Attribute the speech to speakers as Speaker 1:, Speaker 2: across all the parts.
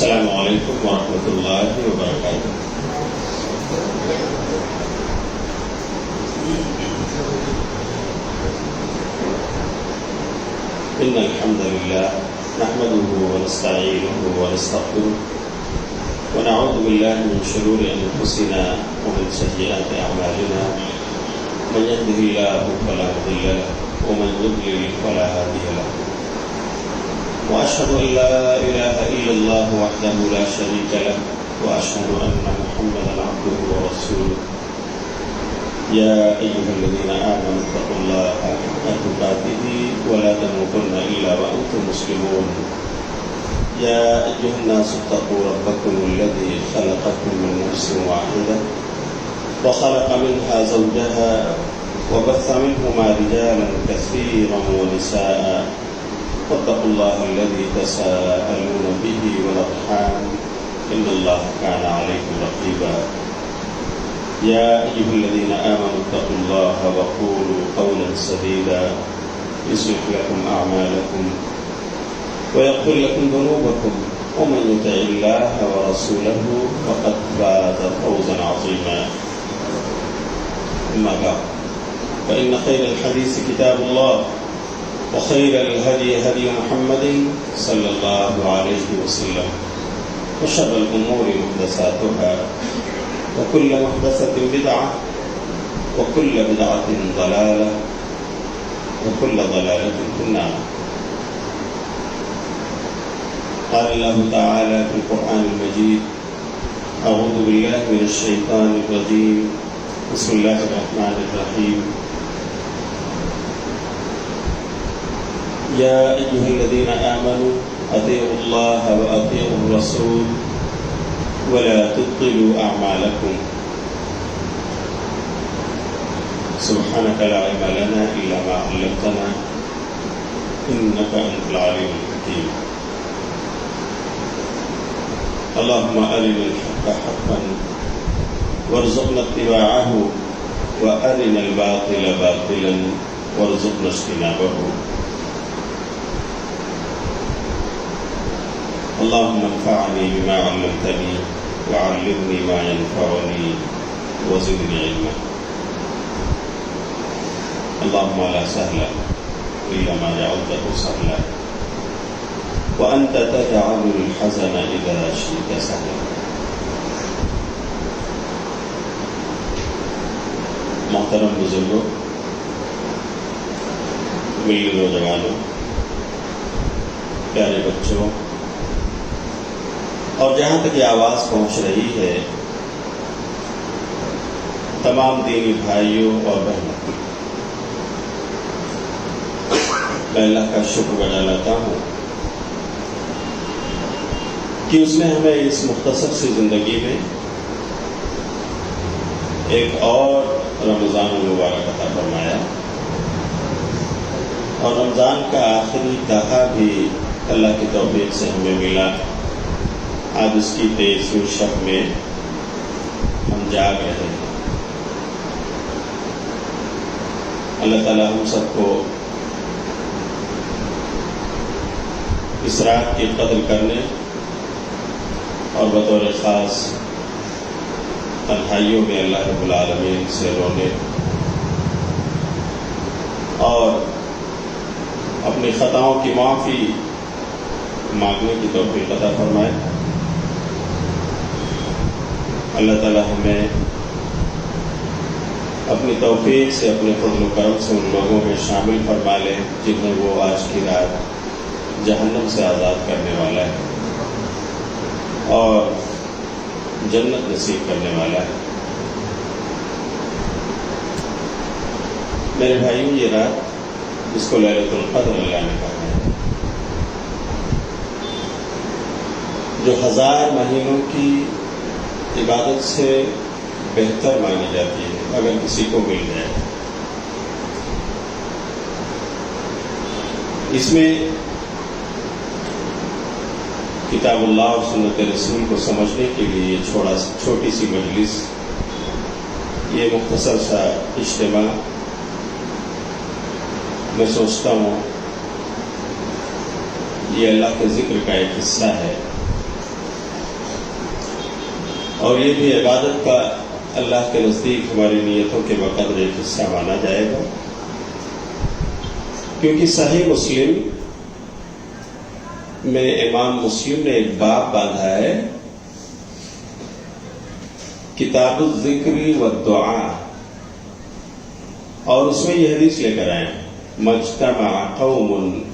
Speaker 1: السلام علیکم ورحمۃ اللہ وبرکاتہ۔ ان الحمد للہ نحمده ونستعینه ونستغفره ونعوذ باللہ من شرور انفسنا ومن سیئات اعمالنا، من يهده اللہ فلا مضل له ومن يضلل فلا هادی له، وأشهد أن لا إله إلا الله وحده لا شريك له، وأشهد أن محمدا عبده ورسوله. يا أيها الذين آمنوا اتقوا الله حق تقاته ولا تموتن إلا وأنتم مسلمون. يا أيها الناس اتقوا ربكم الذي خلقكم من نفس واحدة وخلق منها زوجها وبث منهما رجالا كثيرا ونساء، واتقوا الله الذي تساءلون به والأرحام إن الله كان عليكم رقيبا. يا أيها الذين آمنوا اتقوا الله وقولوا قولا سديدا يصلح لكم أعمالكم ويغفر لكم ذنوبكم، ومن يطع الله ورسوله فقد فاز فوزا عظيما. أما بعد، فإن خير الحديث كتاب الله، وخير الهدي هدي محمد صلى الله عليه وسلم، وشر الأمور محدثاتها، وكل محدثة بدعة، وكل بدعة ضلالة، وكل ضلالة في النار. قال الله تعالى في القرآن المجيد: أعوذ بالله من الشيطان الرجيم، بسم الله الرحمن الرحيم. يا أيها الذين آمنوا أطيعوا الله وأطيعوا الرسول ولا تبطلوا أعمالكم. سبحانك لا علم لنا إلا ما علمتنا إنك أنت العليم الحكيم. اللهم أرنا الحق حقا وارزقنا اتباعه، وأرنا الباطل باطلا وارزقنا اجتنابه. اللهم انفعني بما علمتني وعلمني ما ينفعني وزدني علما. اللهم لا سهل إلا ما جعلته سهلا، وأنت تجعل الحزن إذا شئت سهلا. محترم بزرگوں، میرے نوجوانوں، پیارے بچوں، اور جہاں تک یہ آواز پہنچ رہی ہے تمام دینی بھائیوں اور بہنوں، میں اللہ کا شکر ادا کرتا ہوں کہ اس نے ہمیں اس مختصر سی زندگی میں ایک اور رمضان المبارک عطا فرمایا، اور رمضان کا آخری دہا بھی اللہ کی توفیق سے ہمیں ملا۔ آج اس کی 23ویں شب میں ہم جاگ رہے ہیں۔ اللہ تعالی ہم سب کو اس رات کی قدر کرنے اور بطور خاص تنہائیوں میں اللہ رب العالمین سے رونے اور اپنی خطاؤں کی معافی مانگنے کی توفیق عطا فرمائے۔ اللہ تعالیٰ ہمیں اپنی توفیق سے، اپنے فضل و کرم سے ان لوگوں میں شامل فرما لے جنہیں وہ آج کی رات جہنم سے آزاد کرنے والا ہے اور جنت نصیب کرنے والا ہے۔ میرے بھائیوں، یہ رات جس کو لیلۃ القدر اللہ نے کہا ہے، جو 1000 مہینوں کی عبادت سے بہتر مانی جاتی ہے اگر کسی کو مل جائے۔ اس میں کتاب اللہ اور سنت رسول کو سمجھنے کے لیے یہ چھوٹی سی مجلس، یہ مختصر سا اجتماع، میں سوچتا ہوں یہ اللہ کے ذکر کا ایک حصہ ہے اور یہ بھی عبادت کا اللہ کے نزدیک ہماری نیتوں کے بقدر ایک حصہ مانا جائے گا، کیونکہ صحیح مسلم میں امام مسلم نے ایک باب باندھا ہے، کتاب الذکر والدعاء، اور اس میں یہ حدیث لے کر آئے ہیں، مجتمع قوم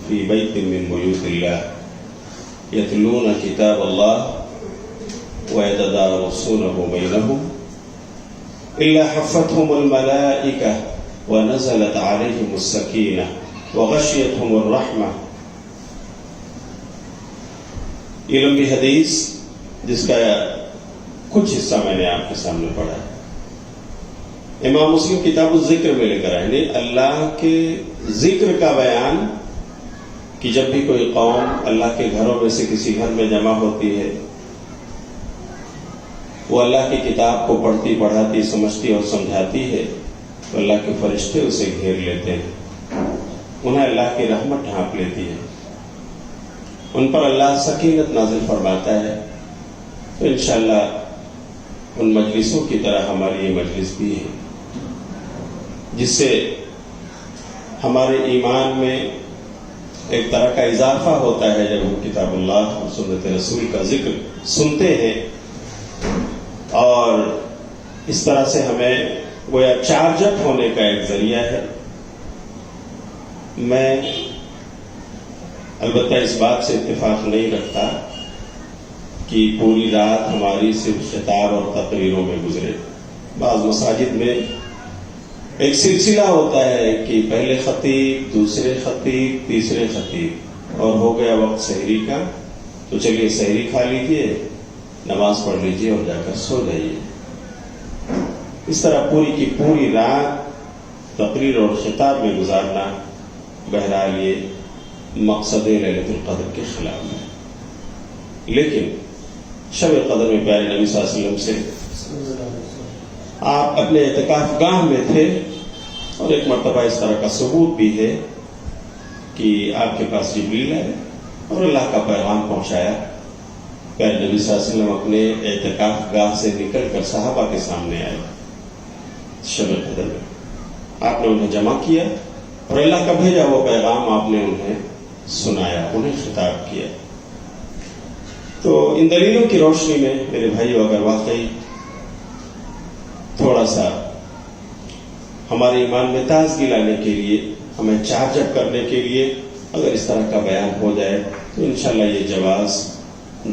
Speaker 1: فی بیت من بیوت اللہ یتلون کتاب اللہ ویتدارسونہ بینہم الا حفتهم الملائکہ ونزلت علیہم السکینہ وغشیتهم الرحمہ۔ یہ لمبی حدیث جس کا کچھ حصہ میں نے آپ کے سامنے پڑھا ہے، امام مسلم کتاب الذکر میں لے کر آئے ہیں، اللہ کے ذکر کا بیان کہ جب بھی کوئی قوم اللہ کے گھروں میں سے کسی گھر میں جمع ہوتی ہے، وہ اللہ کی کتاب کو پڑھتی پڑھاتی سمجھتی اور سمجھاتی ہے، تو اللہ کے فرشتے اسے گھیر لیتے ہیں، انہیں اللہ کی رحمت ڈھانپ لیتی ہے، ان پر اللہ سکینت نازل فرماتا ہے۔ تو انشاءاللہ ان مجلسوں کی طرح ہماری یہ مجلس بھی ہے، جس سے ہمارے ایمان میں ایک طرح کا اضافہ ہوتا ہے جب ہم کتاب اللہ اور سنت رسول کا ذکر سنتے ہیں، اور اس طرح سے ہمیں گویا چارج اپ ہونے کا ایک ذریعہ ہے۔ میں البتہ اس بات سے اتفاق نہیں رکھتا کہ پوری رات ہماری صرف خطاب اور تقریروں میں گزرے۔ بعض مساجد میں ایک سلسلہ ہوتا ہے کہ پہلے خطیب، دوسرے خطیب، تیسرے خطیب، اور ہو گیا وقت سحری کا، تو چلیے سحری کھا لیجیے، نماز پڑھ لیجیے اور جا کر سو جائیے۔ اس طرح پوری کی پوری رات تقریر اور خطاب میں گزارنا بہرحال یہ مقصد لیلۃ القدر کے خلاف ہے۔ لیکن شب قدر میں پیارے نبی صلی اللہ علیہ وسلم سے آپ اپنے اعتکاف گاہ میں تھے، اور ایک مرتبہ اس طرح کا ثبوت بھی ہے کہ آپ کے پاس جبریل آئے اور اللہ کا پیغام پہنچایا۔ پیارے نبی صلی اللہ علیہ وسلم اپنے اعتکاف گاہ سے نکل کر صحابہ کے سامنے آئے شب قدر میں، آپ نے انہیں جمع کیا اور اللہ کا بھیجا وہ پیغام آپ نے انہیں سنایا، انہیں خطاب کیا۔ تو ان دلیلوں کی روشنی میں میرے بھائیو، اگر واقعی تھوڑا سا ہمارے ایمان میں تازگی لانے کے لیے، ہمیں چارج اپ کرنے کے لیے اگر اس طرح کا بیان ہو جائے تو انشاءاللہ یہ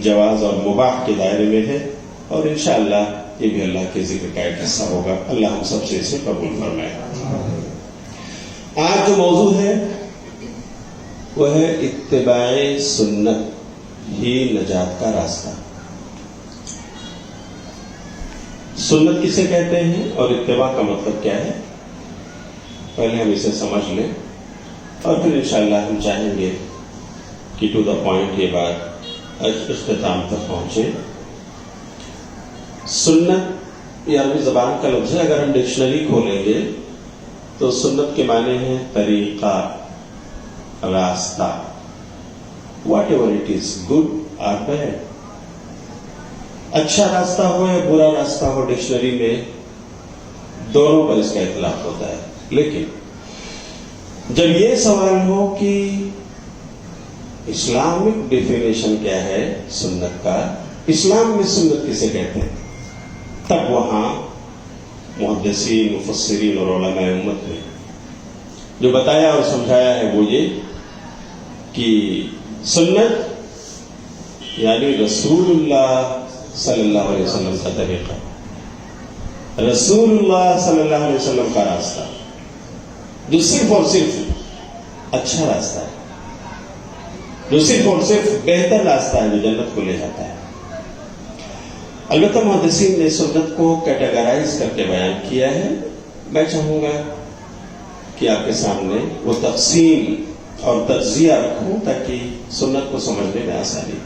Speaker 1: جواز اور مباح کے دائرے میں ہے، اور انشاءاللہ یہ بھی اللہ کے ذکر کا ایک حصہ ہوگا۔ اللہ ہم سب سے اسے قبول فرمائے۔ آج جو موضوع ہے وہ ہے اتباع سنت ہی نجات کا راستہ۔ سنت کسے کہتے ہیں اور اتباع کا مطلب کیا ہے، پہلے ہم اسے سمجھ لیں، اور پھر انشاءاللہ ہم چاہیں گے کہ ٹو دا پوائنٹ یہ بات اختتام تک پہنچے۔ سنت یہ عربی زبان کا لفظ ہے، اگر ہم ڈکشنری کھولیں گے تو سنت کے معنی ہے طریقہ، راستہ، what ever it is, good اور بیڈ، اچھا راستہ ہو یا برا راستہ ہو، ڈکشنری میں دونوں پر اس کا اطلاق ہوتا ہے۔ لیکن جب یہ سوال ہو کہ اسلامک ڈیفینیشن کیا ہے سنت کا، اسلام میں سنت کسے کہتے ہیں، تب وہاں محدثین، مفسرین اور علماء امت نے جو بتایا اور سمجھایا ہے وہ یہ کہ سنت یعنی رسول اللہ صلی اللہ علیہ وسلم کا طریقہ، رسول اللہ صلی اللہ علیہ وسلم کا راستہ، جو صرف اور صرف اچھا راستہ ہے، جو صرف اور صرف بہتر راستہ ہے، جو جنت کو لے جاتا ہے۔ البتہ محدثین نے سنت کو کیٹیگرائز کر کے بیان کیا ہے۔ میں چاہوں گا کہ آپ کے سامنے وہ تقسیم اور تجزیہ رکھوں تاکہ سنت کو سمجھنے میں آسانی۔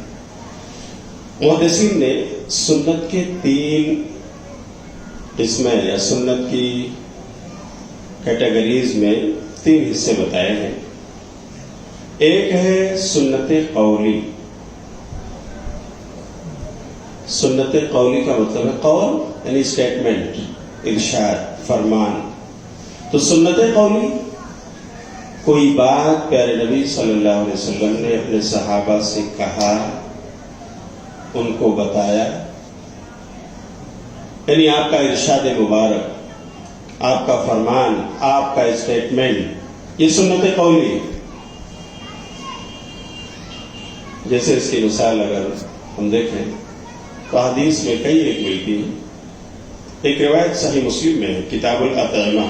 Speaker 1: محدثین نے سنت کے 3 قسمیں یا سنت کی کیٹیگریز میں 3 حصے بتائے ہیں۔ ایک ہے سنت قولی، سنت قولی کا مطلب ہے قول یعنی اسٹیٹمنٹ، ارشاد، فرمان. تو سنت قولی کوئی بات پیارے نبی صلی اللہ علیہ وسلم نے اپنے صحابہ سے کہا، ان کو بتایا، یعنی آپ کا ارشاد مبارک، آپ کا فرمان، آپ کا اسٹیٹمنٹ، یہ سنت قولی ہے. جیسے اس کی مثال اگر ہم دیکھیں تو حدیث میں کئی ایک ملتی ہے. ایک روایت صحیح مسلم میں ہے، کتاب الاطعمہ،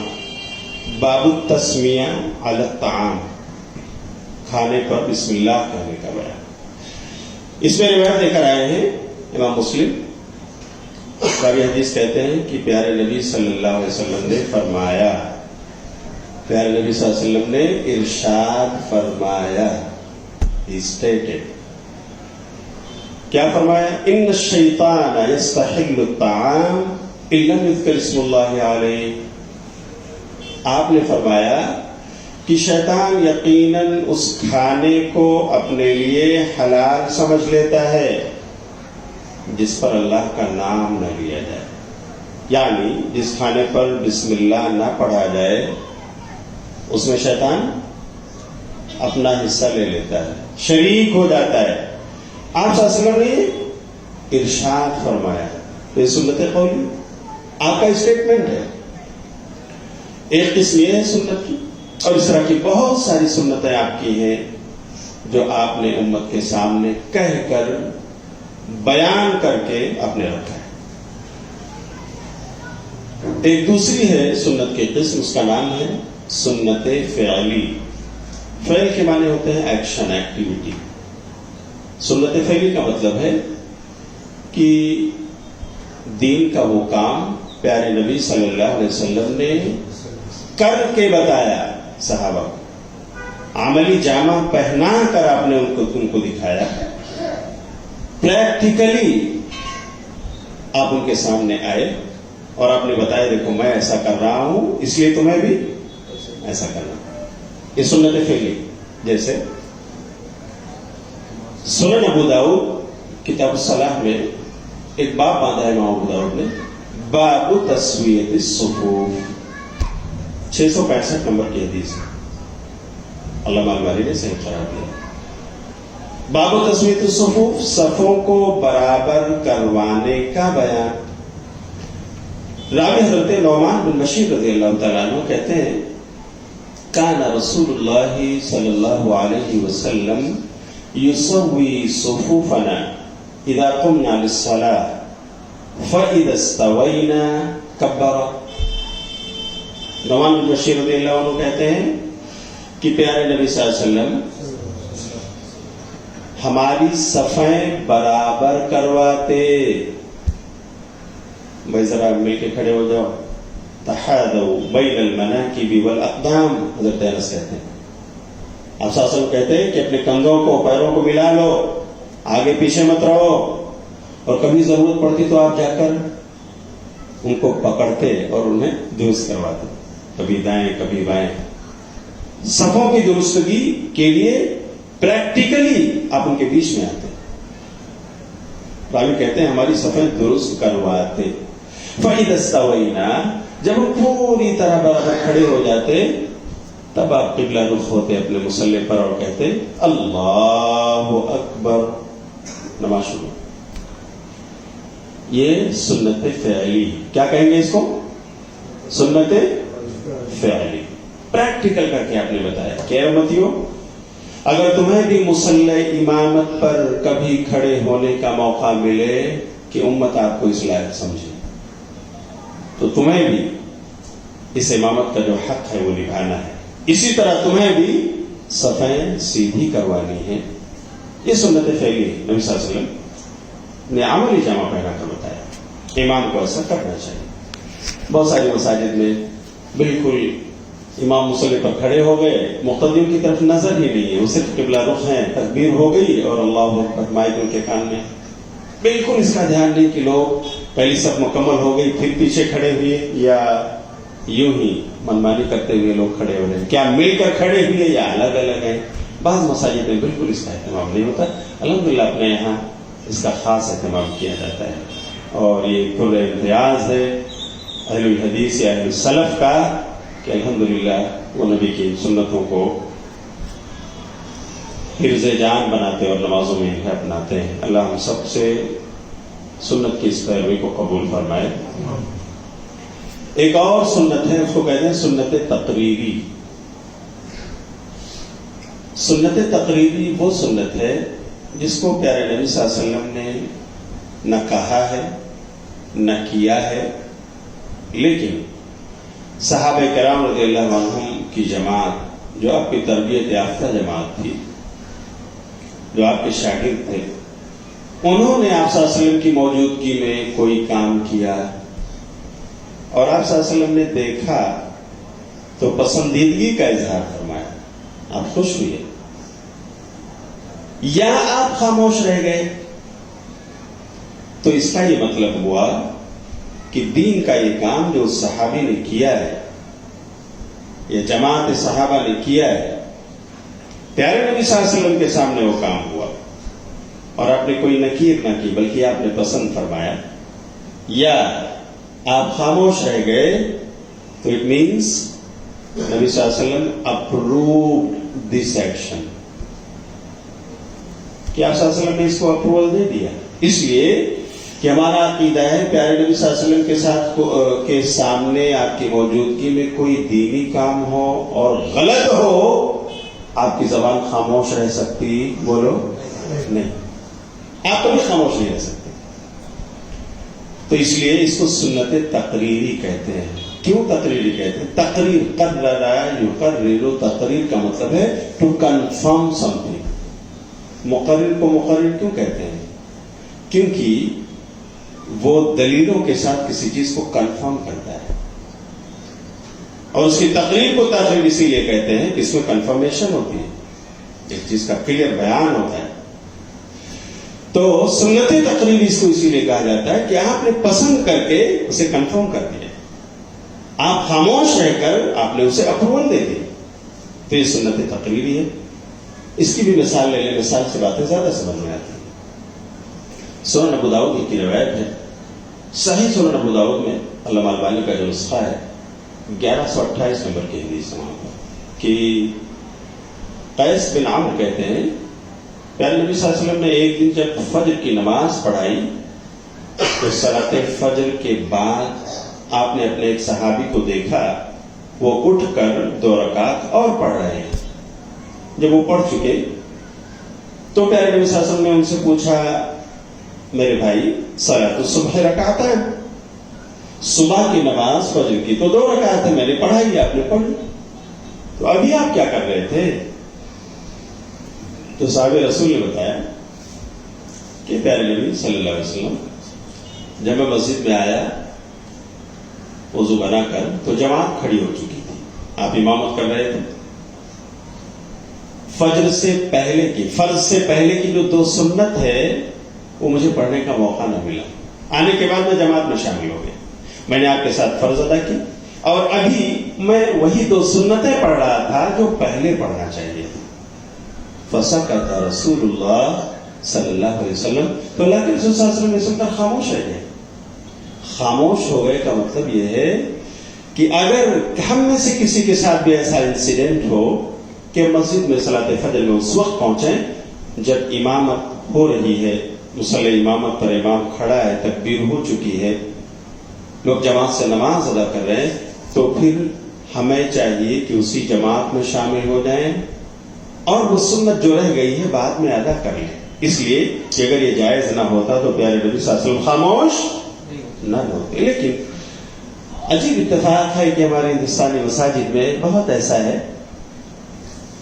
Speaker 1: باب التسمیہ علی الطعام، کھانے پر بسم اللہ کہنے کا بیان. اس میں روایت لے کر آئے ہیں امام مسلم. راوی حدیث کہتے ہیں کہ پیارے نبی صلی اللہ علیہ وسلم نے فرمایا، پیارے نبی صلی اللہ علیہ وسلم نے ارشاد فرمایا، اسٹیٹڈ. کیا فرمایا؟ ان الشیطان یستحل الطعام ان لم یذکر اسم اللہ علیہ. آپ نے فرمایا کہ شیطان یقیناً اس کھانے کو اپنے لیے حلال سمجھ لیتا ہے جس پر اللہ کا نام نہ لیا جائے، یعنی جس کھانے پر بسم اللہ نہ پڑھا جائے اس میں شیطان اپنا حصہ لے لیتا ہے، شریک ہو جاتا ہے. آپ صلی اللہ علیہ وسلم نے ارشاد فرمایا، تو یہ سنت قولی آپ کا اسٹیٹمنٹ ہے. ایک قسم یہ ہے سنت کی، اور اس طرح کی بہت ساری سنتیں آپ کی ہیں جو آپ نے امت کے سامنے کہہ کر بیان کر کے آپ نے رکھا ہے. ایک دوسری ہے سنت کی قسم، اس کا نام ہے سنت فعلی. فعل کے معنی ہوتے ہیں ایکشن، ایکٹیویٹی. سنت فعلی کا مطلب ہے کہ دین کا وہ کام پیارے نبی صلی اللہ علیہ وسلم نے کر کے بتایا صحابہ کو، عملی جامہ پہنا کر آپ نے ان کو دکھایا، پریکٹیکلی آپ ان کے سامنے آئے اور آپ نے بتایا دیکھو میں ایسا کر رہا ہوں اس لیے تمہیں بھی ایسا کرنا. یہ سنت فعلی. جیسے سنن ابو داؤد کتاب الصلاۃ میں ایک باب باندھا ہے امام ابو داؤد نے، باب تسویۃ الصفوف، 665 نمبر کی حدیث ہے، علامہ البانی نے صحیح قرار دیا. باب تسویۃ الصفوف، صفوں کو برابر کروانے کا بیان. راوی حضرت نعمان بن بشیر رضی اللہ تعالیٰ عنہ کہتے ہیں کان رسول اللہ صلی اللہ علیہ وسلم یسوی صفوفنا اذا قمنا للصلاة فاذا استوینا کبر. نعمان بن بشیر رضی اللہ عنہ کہتے ہیں کہ پیارے نبی صلی اللہ علیہ وسلم ہماری صفیں برابر کرواتے. بھائی ذرا مل کے کھڑے ہو جاؤ. تحاذوا بین المناکب والاقدام، حضرت انس کہتے ہیں. آپ صلی اللہ علیہ وسلم کہتے ہیں کہ اپنے کندھوں کو پیروں کو ملا لو، آگے پیچھے مت رہو، اور کبھی ضرورت پڑتی تو آپ جا کر ان کو پکڑتے اور انہیں درست کرواتے، کبھی دائیں کبھی بائیں. صفوں کی درستگی کے لیے پریکٹیکلی آپ ان کے بیچ میں آتے. راوی کہتے ہیں ہماری صفیں درست کرواتے. فَإِذَا اسْتَوَيْنَا، جب ہم پوری طرح برابر کھڑے ہو جاتے تب آپ قبلہ رخ ہوتے اپنے مصلی پر اور کہتے اللہ اکبر، نماز شروع. یہ سنت فعلی. کیا کہیں گے اس کو؟ سنت فعلی. پریکٹیکل کر کے آپ نے بتایا کہ امتیوں اگر تمہیں بھی مصلی امامت پر کبھی کھڑے ہونے کا موقع ملے کہ امت آپ کو اس لائق سمجھے تو تمہیں بھی اس امامت کا جو حق ہے وہ نبھانا ہے. اسی طرح تمہیں بھی صفیں سیدھی کروانی ہے. یہ سنت فعلی ہے. نبی صلی اللہ علیہ وسلم نے عملی جامہ پہنا کر بتایا امام کو ایسا کرنا چاہیے. بہت ساری مساجد میں بالکل امام مصلی پر کھڑے ہو گئے، مقتدیوں کی طرف نظر ہی نہیں ہے، وہ صرف قبلہ رخ ہیں، تکبیر ہو گئی اور اللہ اکبر مائک ان کے کان میں. بالکل اس کا دھیان نہیں کہ لوگ پہلی صف مکمل ہو گئی پھر پیچھے کھڑے ہوئے یا یوں ہی منمانی کرتے ہوئے لوگ کھڑے ہو رہے ہیں، کیا مل کر کھڑے ہوئے یا الگ الگ ہیں. بعض مساجد میں بالکل اس کا اہتمام نہیں ہوتا. الحمدللہ اپنے یہاں اس کا خاص اہتمام کیا جاتا ہے، اور یہ پر امتیاز ہے اہل الحدیث یا اہل السلف کا کہ الحمدللہ وہ نبی کی سنتوں کو حرز جان بناتے اور نمازوں میں انہیں اپناتے ہیں۔ اللہ ہم سب سے سنت کی اس پیروی کو قبول فرمائے۔ ایک اور سنت ہے، اس کو کہتے ہیں سنت تقریری۔ سنت تقریری وہ سنت ہے جس کو پیارے نبی صلی اللہ علیہ وسلم نے نہ کہا ہے نہ کیا ہے، لیکن صحابہ کرام رضی اللہ عنہم کی جماعت جو آپ کی تربیت یافتہ جماعت تھی، جو آپ کے شاگرد تھے، انہوں نے آپ صلی اللہ علیہ وسلم کی موجودگی میں کوئی کام کیا اور آپ صلی اللہ علیہ وسلم نے دیکھا تو پسندیدگی کا اظہار فرمایا، آپ خوش ہوئے، یا آپ خاموش رہ گئے، تو اس کا یہ مطلب ہوا کہ دین کا یہ کام جو اس صحابی نے کیا ہے یا جماعت صحابہ نے کیا ہے، پیارے نبی صلی اللہ علیہ وسلم کے سامنے وہ کام ہوا اور آپ نے کوئی نکیر نہ کی بلکہ آپ نے پسند فرمایا، یا آپ خاموش رہ گئے، تو اٹ مینس نبی صلی اللہ علیہ وسلم اپرووڈ دس ایکشن، کہ آپ صلی اللہ علیہ وسلم نے اس کو اپروول دے دیا۔ اس لیے کہ ہمارا عقیدہ ہے پیارے نبی صلی اللہ علیہ وسلم کے سامنے آپ کی موجودگی میں کوئی دینی کام ہو اور غلط ہو، آپ کی زبان خاموش رہ سکتی؟ بولو نہیں، آپ کبھی خاموش نہیں رہ سکتے۔ تو اس لیے اس کو سنت تقریری کہتے ہیں۔ کیوں تقریری کہتے ہیں؟ تقریر، قرر یقرر، تقریر کا مطلب ہے ٹو کنفرم سم تھنگ۔ مقرر کو مقرر کیوں کہتے ہیں؟ کیونکہ وہ دلیلوں کے ساتھ کسی چیز کو کنفرم کرتا ہے، اور اس کی تقریر کو تقریر اسی لیے کہتے ہیں کہ اس میں کنفرمیشن ہوتی ہے، ایک چیز کا کلیئر بیان ہوتا ہے۔ تو سنت تقریر اس کو اسی لیے کہا جاتا ہے کہ آپ نے پسند کر کے اسے کنفرم کر دیا، آپ خاموش رہ کر آپ نے اسے اپروول دے دی، تو یہ سنت تقریری ہے۔ اس کی بھی مثال لے لیں، مثال سے باتیں زیادہ سمجھ میں آتی ہیں۔ سنن ابو داؤد کی روایت ہے، صحیح سنن ابو داؤد میں علامہ البانی کا جو نسخہ ہے 1128 نمبر کی حدیث ہے کہ قیس بن عمرو کہتے ہیں پیارے نبی صلی اللہ علیہ وسلم نے ایک دن جب فجر کی نماز پڑھائی تو صلاۃ فجر کے بعد آپ نے اپنے ایک صحابی کو دیکھا، وہ اٹھ کر 2 رکعت اور پڑھ رہے ہیں۔ جب وہ پڑھ چکے تو پیارے نبی صلی اللہ علیہ وسلم نے ان سے پوچھا، میرے بھائی صلاۃ الصبح رکعتین، صبح کی نماز فجر کی تو 2 رکعت ہے، میں نے پڑھائی، آپ نے پڑھی، تو ابھی آپ کیا کر رہے تھے؟ تو صحابہ رسول نے بتایا کہ پیارے نبی صلی اللہ علیہ وسلم جب میں مسجد میں آیا وضو بنا کر تو جماعت کھڑی ہو چکی تھی، آپ امامت کر رہے تھے، فجر سے پہلے کی، فرض سے پہلے کی جو 2 سنت ہے وہ مجھے پڑھنے کا موقع نہ ملا، آنے کے بعد میں جماعت میں شامل ہو گیا، میں نے آپ کے ساتھ فرض ادا کی اور ابھی میں وہی 2 سنتیں پڑھ رہا تھا جو پہلے پڑھنا چاہیے تھی۔ فسکت رسول اللہ صلی اللہ علیہ وسلم، تو اللہ کے رسول صلی اللہ علیہ وسلم نے سن کر خاموش رہ گئے۔ خاموش ہو گئے کا مطلب یہ ہے کہ اگر ہم میں سے کسی کے ساتھ بھی ایسا انسیڈنٹ ہو کہ مسجد میں صلاۃ فجر میں اس وقت پہنچیں جب امامت ہو رہی ہے، مصلی امامت پر امام کھڑا ہے، تکبیر ہو چکی ہے، لوگ جماعت سے نماز ادا کر رہے ہیں، تو پھر ہمیں چاہیے کہ اسی جماعت میں شامل ہو جائیں اور وہ سنت جو رہ گئی ہے بعد میں ادا کر لیں۔ اس لیے کہ اگر یہ جائز نہ ہوتا تو پیارے نبی صلی اللہ علیہ وسلم خاموش نہ ہوتے۔ لیکن عجیب اتفاق ہے کہ ہمارے ہندوستانی مساجد میں بہت ایسا ہے،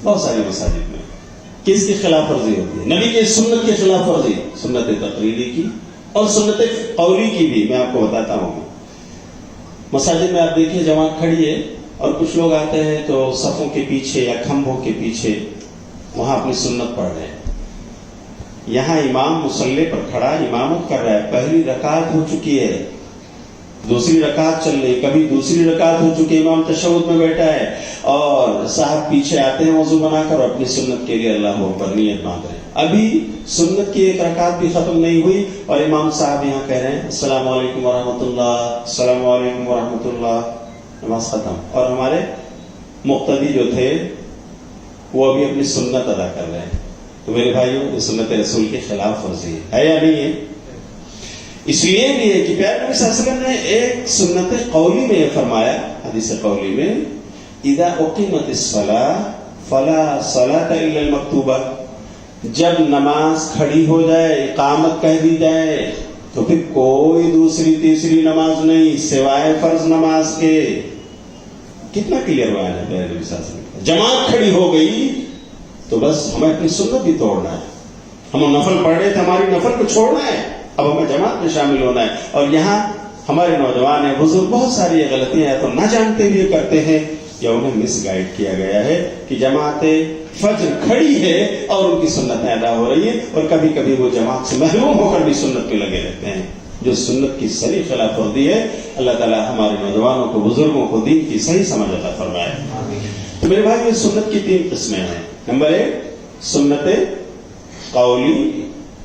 Speaker 1: بہت ساری مساجد میں کہ اس کی خلاف ورزی ہوتی ہے، نبی کی سنت کی خلاف ورزی، سنت تقریری کی اور سنت قولی کی بھی۔ میں آپ کو بتاتا ہوں، مساجد میں آپ دیکھیے جماعت کھڑی ہے اور کچھ لوگ آتے ہیں تو صفوں کے پیچھے یا کھمبوں کے پیچھے وہاں اپنی سنت پڑھ رہے ہیں، یہاں امام مصلی پر کھڑا امامت کر رہا ہے، پہلی رکعت ہو چکی ہے، دوسری رکعت چل رہی، کبھی دوسری رکعت ہو چکی، امام تشہد میں بیٹھا ہے اور صاحب پیچھے آتے ہیں وضو بنا کر اور اپنی سنت کے لیے اللہ اکبر نیت باندھ رہے ہیں، ابھی سنت کی ایک رکعت بھی ختم نہیں ہوئی اور امام صاحب یہاں کہہ رہے ہیں السلام علیکم ورحمۃ اللہ، السلام علیکم ورحمۃ اللہ، نماز ختم، اور ہمارے مقتدی جو تھے وہ ابھی اپنی سنت ادا کر رہے ہیں۔ تو میرے بھائیوں، یہ سنت رسول کے خلاف ورزی ہے یا نہیں ہے؟ اس لیے بھی ہے کہ پیارے نبی صلی اللہ علیہ وسلم نے ایک سنت قولی میں یہ فرمایا، حدیث قولی میں، اذا اقیمت الصلاۃ فلا صلاۃ الا المکتوبہ، جب نماز کھڑی ہو جائے، اقامت کہہ دی جائے، تو پھر کوئی دوسری تیسری نماز نہیں سوائے فرض نماز کے۔ کتنا کلیئر ہوا ہے پیارے نبی صلی اللہ علیہ وسلم، جماعت کھڑی ہو گئی تو بس ہمیں اپنی سنت بھی توڑنا ہے، ہم نفل پڑھ رہے تھے، ہماری نفل کو چھوڑنا ہے، اب ہمیں جماعت میں شامل ہونا ہے۔ اور یہاں ہمارے نوجوان ہیں، بزرگ، بہت ساری یہ غلطیاں ہیں تو نہ جانتے ہوئے کرتے ہیں یا انہیں مس گائیڈ کیا گیا ہے کہ جماعت فجر کھڑی ہے اور ان کی سنتیں ادا ہو رہی ہیں، اور کبھی کبھی وہ جماعت سے محروم ہو کر بھی سنت پہ لگے رہتے ہیں، جو سنت کی صحیح خلاف ورزی ہے۔ اللہ تعالیٰ ہمارے نوجوانوں کو، بزرگوں کو دین کی صحیح سمجھ عطا فرمائے۔ تو میرے بھائی، یہ سنت کی 3 قسمیں ہیں۔ نمبر 1 سنت قولی،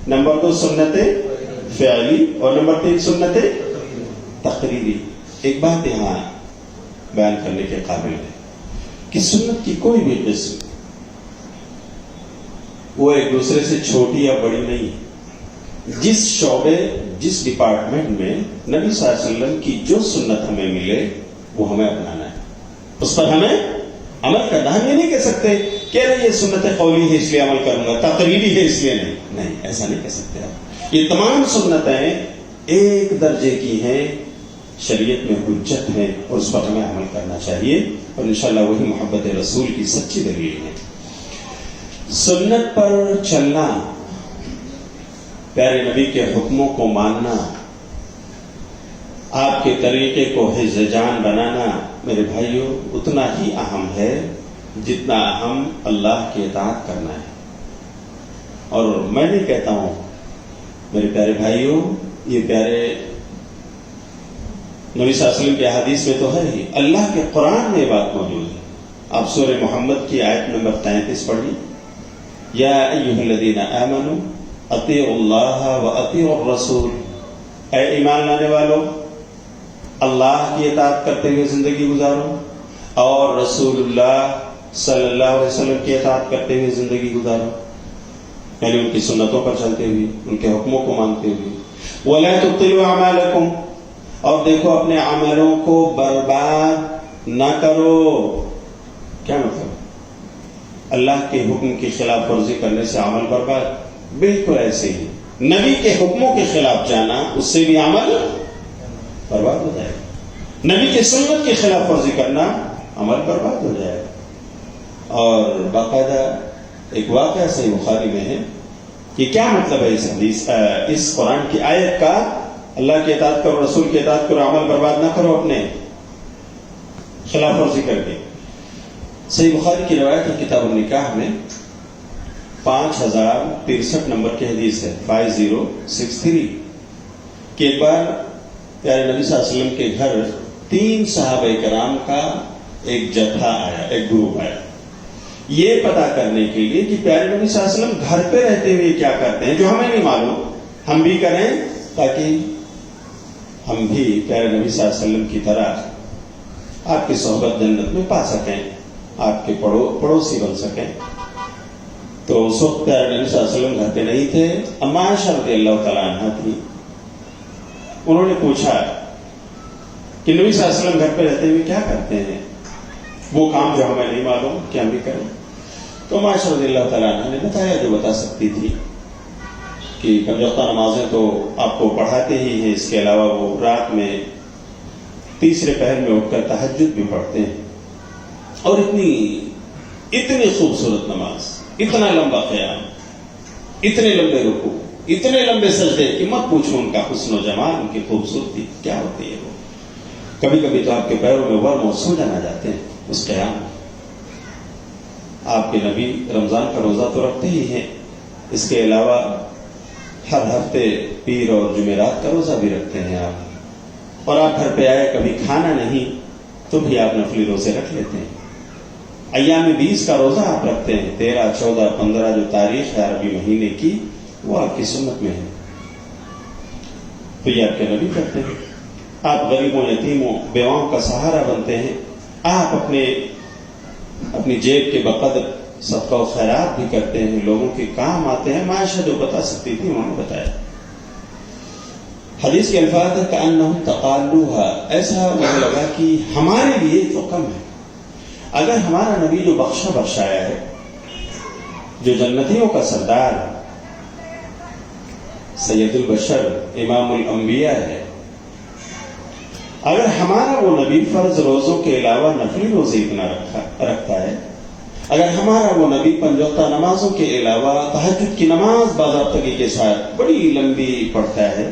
Speaker 1: نمبر 2 سنت فعلی، اور نمبر 3 سنت تقریری۔ ایک بات یہاں بیان کرنے کے قابل ہے کہ سنت کی کوئی بھی قسم وہ ایک دوسرے سے چھوٹی یا بڑی نہیں ہے۔ جس شعبے، جس ڈپارٹمنٹ میں نبی صلی اللہ علیہ وسلم کی جو سنت ہمیں ملے وہ ہمیں اپنانا ہے، اس پر ہمیں عمل کرنا۔ ہم یہ نہیں کہہ سکتے کہ یہ سنت قولی ہے اس لیے عمل کروں گا، تقریری ہے اس لیے نہیں، ایسا نہیں کہہ سکتے آپ۔ یہ تمام سنتیں ایک درجے کی ہیں، شریعت میں حجت ہے اور اس پر ہمیں عمل کرنا چاہیے، اور انشاءاللہ وہی محبت رسول کی سچی دلیل ہے۔ سنت پر چلنا، پیارے نبی کے حکموں کو ماننا، آپ کے طریقے کو حفظ جان بنانا، میرے بھائیوں اتنا ہی اہم ہے جتنا اہم اللہ کی اطاعت کرنا ہے۔ اور میں نہیں کہتا ہوں میرے پیارے بھائیوں، یہ پیارے نبی صلی اللہ علیہ وسلم کے حدیث میں تو ہے ہی، اللہ کے قرآن میں یہ بات موجود ہے۔ آپ سورہ محمد کی آیت نمبر 33 پڑھیے، یا ایھا الذین آمنوا اطیعوا اللہ واطیعوا الرسول، اے ایمان لانے والو، اللہ کی اطاعت کرتے ہوئے زندگی گزارو اور رسول اللہ صلی اللہ علیہ وسلم کی اطاعت کرتے ہوئے زندگی گزارو، یعنی ان کی سنتوں پر چلتے ہوئے، ان کے حکموں کو مانتے ہوئے۔ وَلَا تُبْطِلُوا أَعْمَالَكُمْ، اور دیکھو اپنے عملوں کو برباد نہ کرو۔ کیا مطلب؟ اللہ کے حکم کی خلاف ورزی کرنے سے عمل برباد؟ بالکل ایسے ہی نبی کے حکموں کے خلاف جانا، اس سے بھی عمل برباد ہو جائے گا۔ نبی کے سنت کی خلاف ورزی کرنا، عمل برباد ہو جائے گا۔ اور باقاعدہ ایک واقعہ صحیح بخاری میں ہے کہ کیا مطلب ہے اس قرآن کی آیت کا، اللہ کی اطاعت کرو، رسول کی اطاعت کرو، عمل برباد نہ کرو اپنے خلاف ورزی کر کے۔ صحیح بخاری کی روایت ہے کتاب النکاح میں 5063 نمبر کی حدیث ہے، 5063، کہ ایک بار پیارے نبی صلی اللہ علیہ وسلم کے گھر 3 صحابہ کرام کا ایک جتھا آیا، ایک گروپ آیا، یہ پتا کرنے کے لیے کہ پیارے نبی صلی اللہ علیہ وسلم گھر پہ رہتے ہوئے کیا کرتے ہیں، جو ہمیں نہیں معلوم، ہم بھی کریں تاکہ ہم بھی پیارے نبی صلی اللہ علیہ وسلم کی طرح آپ کی صحبت جنت میں پا سکیں، آپ کے پڑوسی بن سکیں۔ تو اس وقت پیارے نبی صلی اللہ علیہ وسلم گھر پہ نہیں تھے، اما عائشہ رضی اللہ تعالیٰ عنہا تھی۔ انہوں نے پوچھا کہ نبی صلی اللہ علیہ وسلم گھر پہ رہتے ہوئے کیا کرتے ہیں، وہ کام جو ہمیں نہیں معلوم کہ ہم بھی کریں۔ تو اما عائشہ رضی اللہ تعالیٰ عنہا نے بتایا جو بتا سکتی تھی، کہ پنجوقتہ نمازیں تو آپ کو پڑھاتے ہی ہیں، اس کے علاوہ وہ رات میں تیسرے پہر میں اٹھ کر تہجد بھی پڑھتے ہیں، اور اتنی خوبصورت نماز، اتنا لمبا قیام، اتنے لمبے رکوع، اتنے لمبے سجدے کہ مت پوچھو ان کا حسن و جمال، ان کی خوبصورتی کیا ہوتی ہے۔ وہ کبھی کبھی تو آپ کے پیروں میں ورم اور سوجن آ جاتے ہیں اس قیام میں۔ آپ کے نبی رمضان کا روزہ تو رکھتے ہی ہیں، اس کے علاوہ ہر ہفتے پیر اور جمعرات کا روزہ بھی رکھتے ہیں آپ، اور آپ گھر پہ آئے, کبھی کھانا نہیں تو بھی آپ نفلی روزے رکھ لیتے ہیں. ایام 20 کا روزہ آپ رکھتے ہیں, 13, 14, 15 جو تاریخ ہے عربی مہینے کی وہ آپ کی سنت میں ہے. تو یہ آپ کے نبی کرتے ہیں. آپ غریبوں, یتیموں, بیواؤں کا سہارا بنتے ہیں. آپ اپنی جیب کے بقدر صدقہ و خیرات بھی کرتے ہیں, لوگوں کے کام آتے ہیں. معاشہ جو بتا سکتی تھی انہوں نے بتایا. حدیث کے الفاظ ہے کأنہم تقالوها, ایسا مجھے لگا کہ ہمارے لیے تو کم ہے. اگر ہمارا نبی جو بخشا بخشایا ہے, جو جنتیوں کا سردار, سید البشر, امام الانبیاء ہے, اگر ہمارا وہ نبی فرض روزوں کے علاوہ نفلی روزے اتنا رکھتا ہے, اگر ہمارا وہ نبی 5 وقتہ نمازوں کے علاوہ تہجد کی نماز باضابطگی کے ساتھ بڑی لمبی پڑھتا ہے,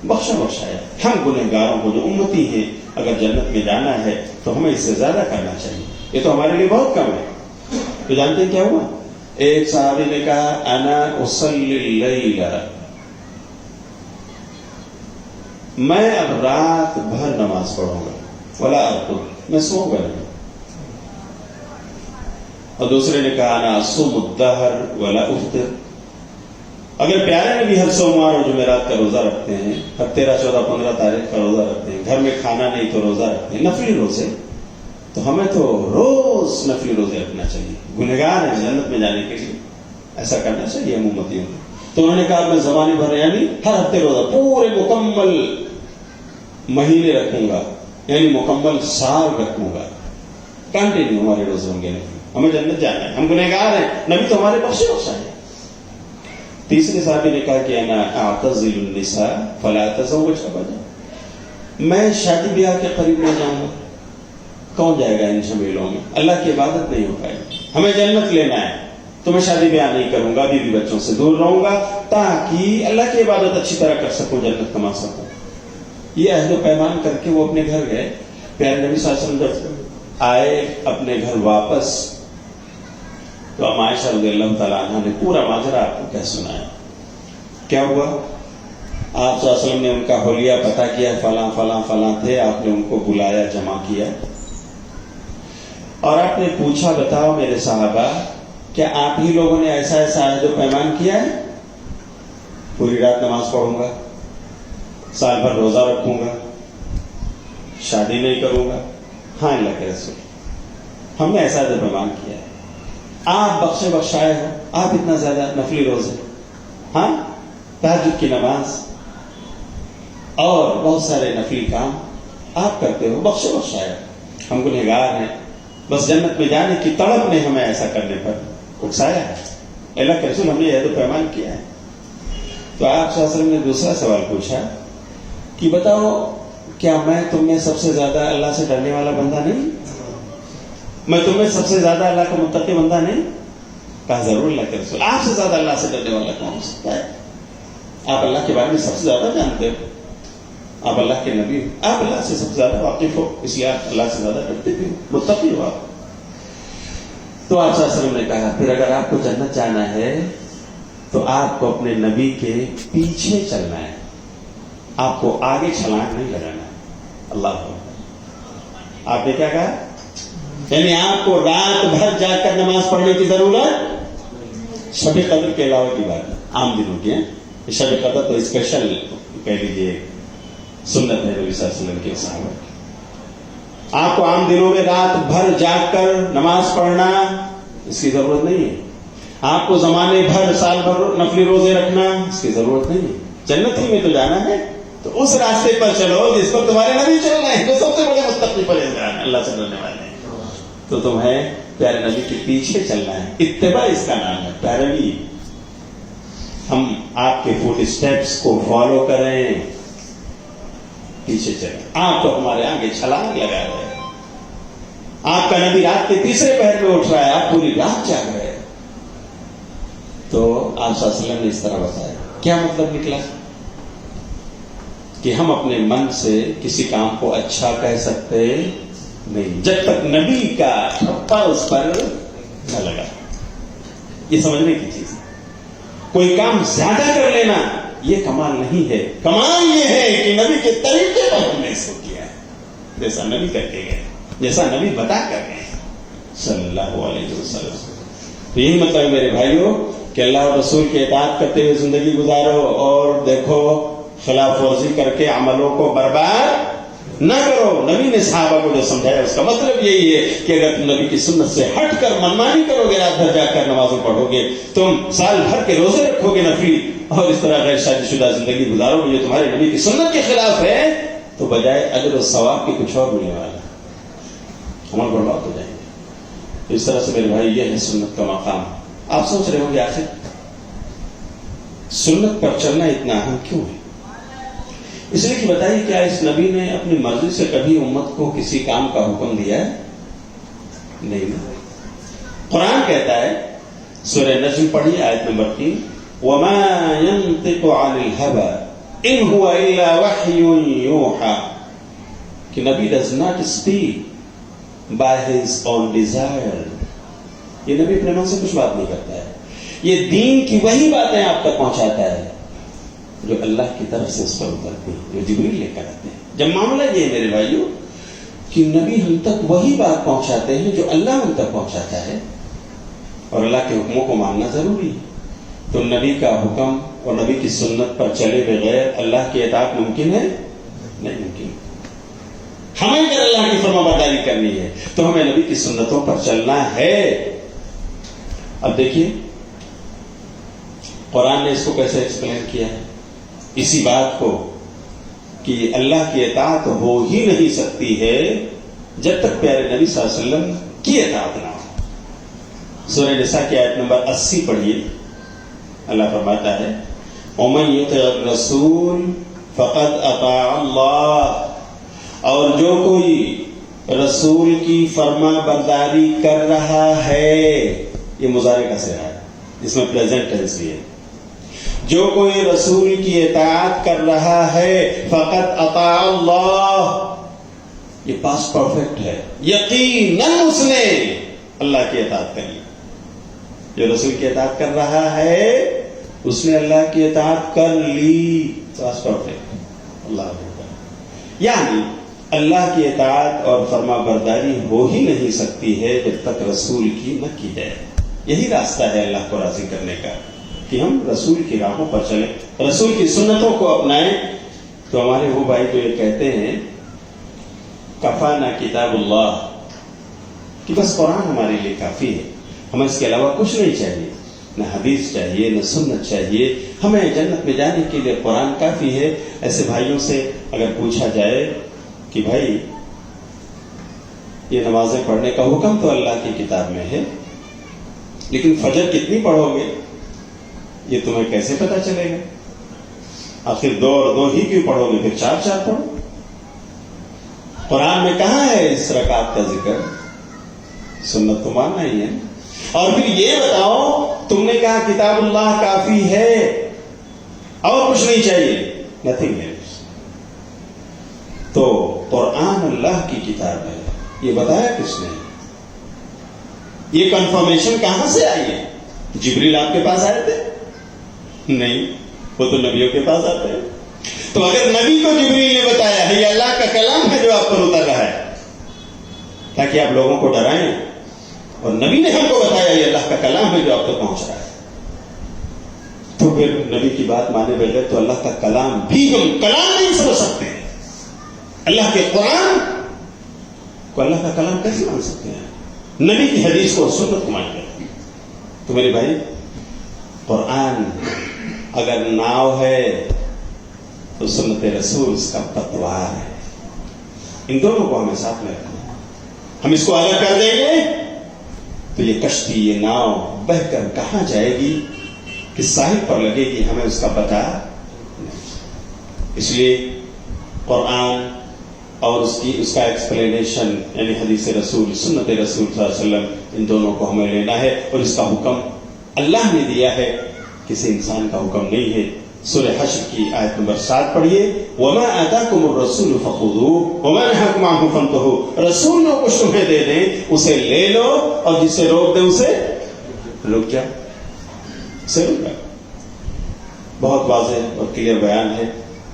Speaker 1: بخشا بخشایا. ہم گنہگاروں کو جو امتی ہیں اگر جنت میں جانا ہے تو ہمیں اس سے زیادہ کرنا چاہیے. یہ تو ہمارے لیے بہت کم ہے. تو جانتے ہیں کیا ہوا؟ ایک صحابی نے کہا انا اصلی اللیل, میں اب رات بھر نماز پڑھوں گا, ولا ارقد, میں سوؤں گا نہیں. اور دوسرے نے کہا انا اصوم الدہر ولا افطر, اگر پیارے نبی ہر سوموار اور جمعرات کا روزہ رکھتے ہیں, ہر 13, 14, 15 تاریخ کا روزہ رکھتے ہیں, گھر میں کھانا نہیں تو روزہ رکھتے ہیں, نفلی روزے, تو ہمیں تو روز نفلی روزے رکھنا چاہیے. گنہگار ہیں, جنت میں جانے کے لیے ایسا کرنا چاہیے ہم امتیوں کو. تو انہوں نے کہا میں زمانے بھر یعنی ہر ہفتے روزہ, پورے مکمل مہینے رکھوں گا, یعنی مکمل سال رکھوں گا, کنٹینیو ہمارے روزے ہوں گے. ہمیں جنت جانا ہے, ہم گنہگار ہیں, نبی تو ہمارے بخشے بخشا ہے. تیسرے صحابی نے کہا کہ انا اعتزل النساء فلا اتزوج ابدا, میں شادی بیاہ کے قریب نہ جاؤں گا. کون جائے گا ان جھمیلوں میں؟ اللہ کی عبادت نہیں ہو پائے گی. ہمیں جنت لینا ہے تو میں شادی بیاہ نہیں کروں گا, بیوی بچوں سے دور رہوں گا تاکہ اللہ کی عبادت اچھی طرح کر سکوں, جنت کما سکوں. یہ عہد و پیمان کر کے وہ اپنے گھر گئے. پیارے نبی صلی اللہ علیہ وسلم جب آئے اپنے گھر واپس تو اب عائشہ رضی اللہ تعالیٰ عنہ نے پورا ماجرا آپ کو کیا سنایا. کیا ہوا؟ آپ صلی اللہ علیہ وسلم نے ان کا حلیہ پتہ کیا, فلاں فلاں فلاں تھے, آپ نے ان کو بلایا, جمع کیا, اور آپ نے پوچھا بتاؤ میرے صحابہ کیا آپ ہی لوگوں نے ایسا ایسا عہد و پیمان کیا ہے؟ پوری رات نماز پڑھوں گا, سال بھر روزہ رکھوں گا, شادی نہیں کروں گا. ہاں اللہ کے رسول, ہم نے ایسا عہد و پیمان کیا ہے. آپ بخشے بخشائے ہو, آپ اتنا زیادہ نفلی روزے, ہاں تہجد کی نماز اور بہت سارے نفلی کام آپ کرتے ہو, بخشے بخشائے. ہم گنہگار ہیں, بس جنت میں جانے کی تڑپ نے ہمیں ایسا کرنے پر اکسایا ہے. اللہ کے رسول ہم نے عہد و پیمان کیا ہے. تو آپ صلی اللہ علیہ وسلم نے دوسرا سوال پوچھا کہ بتاؤ کیا میں تم میں سب سے زیادہ اللہ سے ڈرنے والا بندہ نہیں؟ میں تمہیں سب سے زیادہ اللہ کا متقی بندہ نہیں؟ کہا ضرور اللہ کے رسول, آپ سے زیادہ اللہ سے ڈرنے والا کون ہو سکتا ہے؟ آپ اللہ کے بارے میں سب سے زیادہ جانتے ہو, آپ اللہ کے نبی ہو, آپ اللہ سے سب سے زیادہ واقف ہو, اس لیے آپ اللہ سے زیادہ ڈرتے بھی ہو, متقی ہو آپ. تو آپ صلی اللہ علیہ وسلم نے کہا پھر اگر آپ کو جنت جانا ہے تو آپ کو اپنے نبی کے پیچھے چلنا ہے, آپ کو آگے چھلانگ نہیں لگانا ہے. اللہ کو آپ نے کیا کہا؟ یعنی آپ کو رات بھر جا کر نماز پڑھنے کی ضرورت شب قدر کے علاوہ کی بات ہے, عام دنوں کی ہے. شب قدر تو اسپیشل کہہ لیجیے سنت ہے نبی صلی اللہ علیہ وسلم کے صحابہ کی. آپ کو عام دنوں میں رات بھر جاگ کر نماز پڑھنا اس کی ضرورت نہیں ہے. آپ کو زمانے بھر سال بھر نفلی روزے رکھنا اس کی ضرورت نہیں ہے. جنت ہی میں تو جانا ہے تو اس راستے پر چلو جس پر تمہارے نبی چل رہے ہیں, جو سب سے بڑے متقی پرہیزگار ہیں, اللہ سے ڈرنے والے ہیں. تو تمہیں پیارے نبی کے پیچھے چلنا ہے. اتباع اس کا نام ہے, پیروی. ہم آپ کے فوٹ اسٹیپس کو فالو کریں, پیچھے چلیں. آپ تو ہمارے آگے چھلانگ لگا رہے ہیں. آپ کا نبی رات کے تیسرے پہر میں اٹھ رہا ہے, آپ پوری رات جاگ رہے ہیں. تو آپ صلی اللہ علیہ وسلم نے اس طرح بتایا. کیا مطلب نکلا؟ کہ ہم اپنے من سے کسی کام کو اچھا کہہ سکتے نہیں جب تک نبی کا ٹھپا اس پر نہ لگا. یہ سمجھنے کی چیز ہے. کوئی کام زیادہ کر لینا یہ کمال نہیں ہے. کمال یہ ہے کہ نبی کے طریقے پر ہم نے اس کو کیا ہے, جیسا نبی کر کے گئے, جیسا نبی بتا کر گئے صلی اللہ علیہ وسلم. تو یہی مطلب ہے میرے بھائیوں کہ اللہ اور رسول کی اطاعت کرتے ہوئے زندگی گزارو, اور دیکھو خلاف ورزی کر کے عملوں کو برباد نہ کرو. نبی نے صحابہ کو جو سمجھایا اس کا مطلب یہی ہے کہ اگر تم نبی کی سنت سے ہٹ کر منمانی کرو گے, رات بھر جا کر نمازیں پڑھو گے, تم سال بھر کے روزے رکھو گے نفلی, اور اس طرح غیر شادی شدہ زندگی گزارو گے جو تمہارے نبی کی سنت کے خلاف ہے, تو بجائے اجر و ثواب کے کچھ اور ملنے والا, عمل برباد ہو جائیں گے. اس طرح سے میرے بھائی یہ ہے سنت کا مقام. آپ سوچ رہے ہوں گے آخر سنت پر چلنا اتنا اہم کیوں ہے؟ اس لیے کہ بتائیے کیا اس نبی نے اپنی مرضی سے کبھی امت کو کسی کام کا حکم دیا ہے؟ نہیں. قرآن کہتا ہے, سورہ نجم پڑھی آیت نمبر 3, وَمَا يَنطِقُ عَنِ الْهَوَىٰ إِنْ هُوَ إِلَّا وَحْيٌ يُوحَىٰ, کہ نبی does not speak by his own desire. یہ نبی اپنے من سے کچھ بات نہیں کرتا ہے, یہ دین کی وہی باتیں آپ تک پہنچاتا ہے جو اللہ کی طرف سے اس پر اترتی ہیں, جو جبریل لے کر آتے ہیں. جب معاملہ یہ ہے میرے بھائیوں کہ نبی ہم تک وہی بات پہنچاتے ہیں جو اللہ ہم تک پہنچاتا ہے, اور اللہ کے حکموں کو ماننا ضروری ہے. تو نبی کا حکم اور نبی کی سنت پر چلے بغیر اللہ کی اطاعت ممکن ہے؟ نہیں ممکن. ہمیں اگر اللہ کی فرما برداری کرنی ہے تو ہمیں نبی کی سنتوں پر چلنا ہے. اب دیکھیے قرآن نے اس کو کیسے ایکسپلین کیا ہے, اسی بات کو کہ اللہ کی اطاعت ہو ہی نہیں سکتی ہے جب تک پیارے نبی صلی اللہ علیہ وسلم کی اطاعت نہ ہو. سورہ نساء کی آیت نمبر 80 پڑھیے. اللہ فرماتا ہے, وَمَن يُطِعِ الرَّسُولَ فَقَدْ أَطَاعَ اللَّهَ, اور جو کوئی رسول کی فرما برداری کر رہا ہے, یہ مضارع کا صیغہ ہے جس میں پریزنٹ ٹینس بھی ہے, جو کوئی رسول کی اطاعت کر رہا ہے فقط اطاع اللہ, یہ پاسٹ پرفیکٹ ہے, یقیناً اس نے اللہ کی اطاعت کر لی. جو رسول کی اطاعت کر رہا ہے اس نے اللہ کی اطاعت کر لی, پاسٹ پرفیکٹ. اللہ یعنی اللہ کی اطاعت اور فرما برداری ہو ہی نہیں سکتی ہے جب تک رسول کی نہ کی جائے. یہی راستہ ہے اللہ کو راضی کرنے کا کہ ہم رسول کی راہوں پر چلیں, رسول کی سنتوں کو اپنائیں. تو ہمارے وہ بھائی جو یہ کہتے ہیں کفانا کتاب اللہ, کہ بس قرآن ہمارے لیے کافی ہے, ہمیں اس کے علاوہ کچھ نہیں چاہیے, نہ حدیث چاہیے نہ سنت چاہیے, ہمیں جنت میں جانے کے لیے قرآن کافی ہے. ایسے بھائیوں سے اگر پوچھا جائے کہ بھائی یہ نمازیں پڑھنے کا حکم تو اللہ کی کتاب میں ہے, لیکن فجر کتنی پڑھو گے یہ تمہیں کیسے پتا چلے گا؟ آخر 2 اور 2 ہی کیوں پڑھو گے, پھر 4 پڑھو. قرآن میں کہاں ہے اس رکعت کا ذکر؟ سنت تو ماننا ہی ہے. اور پھر یہ بتاؤ, تم نے کہا کتاب اللہ کافی ہے اور کچھ نہیں چاہیے, نتھنگ ہے. تو قرآن اللہ کی کتاب ہے, یہ بتایا کس نے؟ یہ کنفرمیشن کہاں سے آئی ہے؟ جبریل آپ کے پاس آئے تھے؟ نہیں, وہ تو نبیوں کے پاس آتے ہیں. تو اگر نبی کو جبریل نے بتایا ہے یہ اللہ کا کلام ہے جو آپ پر اتر رہا ہے تاکہ آپ لوگوں کو ڈرائیں, اور نبی نے ہم کو بتایا یہ اللہ کا کلام ہے جو آپ تک پہنچ رہا ہے, تو پھر نبی کی بات مانے بغیر تو اللہ کا کلام بھی ہم کلام نہیں سمجھ سکتے ہیں. اللہ کے قرآن کو اللہ کا کلام کیسے مان سکتے ہیں؟ نبی کی حدیث کو سنت کو مان کر. تو میرے بھائی قرآن اگر ناؤ ہے تو سنت رسول اس کا پتوار ہے. ان دونوں کو ہمیں ساتھ میں رکھنا. ہم اس کو الگ کر دیں گے تو یہ کشتی, یہ ناؤ بہ کر کہاں جائے گی کہ ساحل پر لگے گی, ہمیں اس کا پتہ نہیں. اس لیے قرآن اور اس کا ایکسپلینیشن یعنی حدیث رسول, سنت رسول صلی اللہ علیہ وسلم, ان دونوں کو ہمیں لینا ہے. اور اس کا حکم اللہ نے دیا ہے, کسی انسان کا حکم نہیں ہے. سورہ حشر کی آیت نمبر 7 پڑھیے, وَمَا آتَاكُمُ الرَّسُولُ فَخُذُوهُ وَمَا نَهَاكُمْ عَنْهُ فَانْتَهُوا. رسول جو کچھ تمہیں دے دیں اسے لے لو, اور جسے روک دے اسے رک جا, اسے رک جا. بہت واضح اور کلیئر بیان ہے.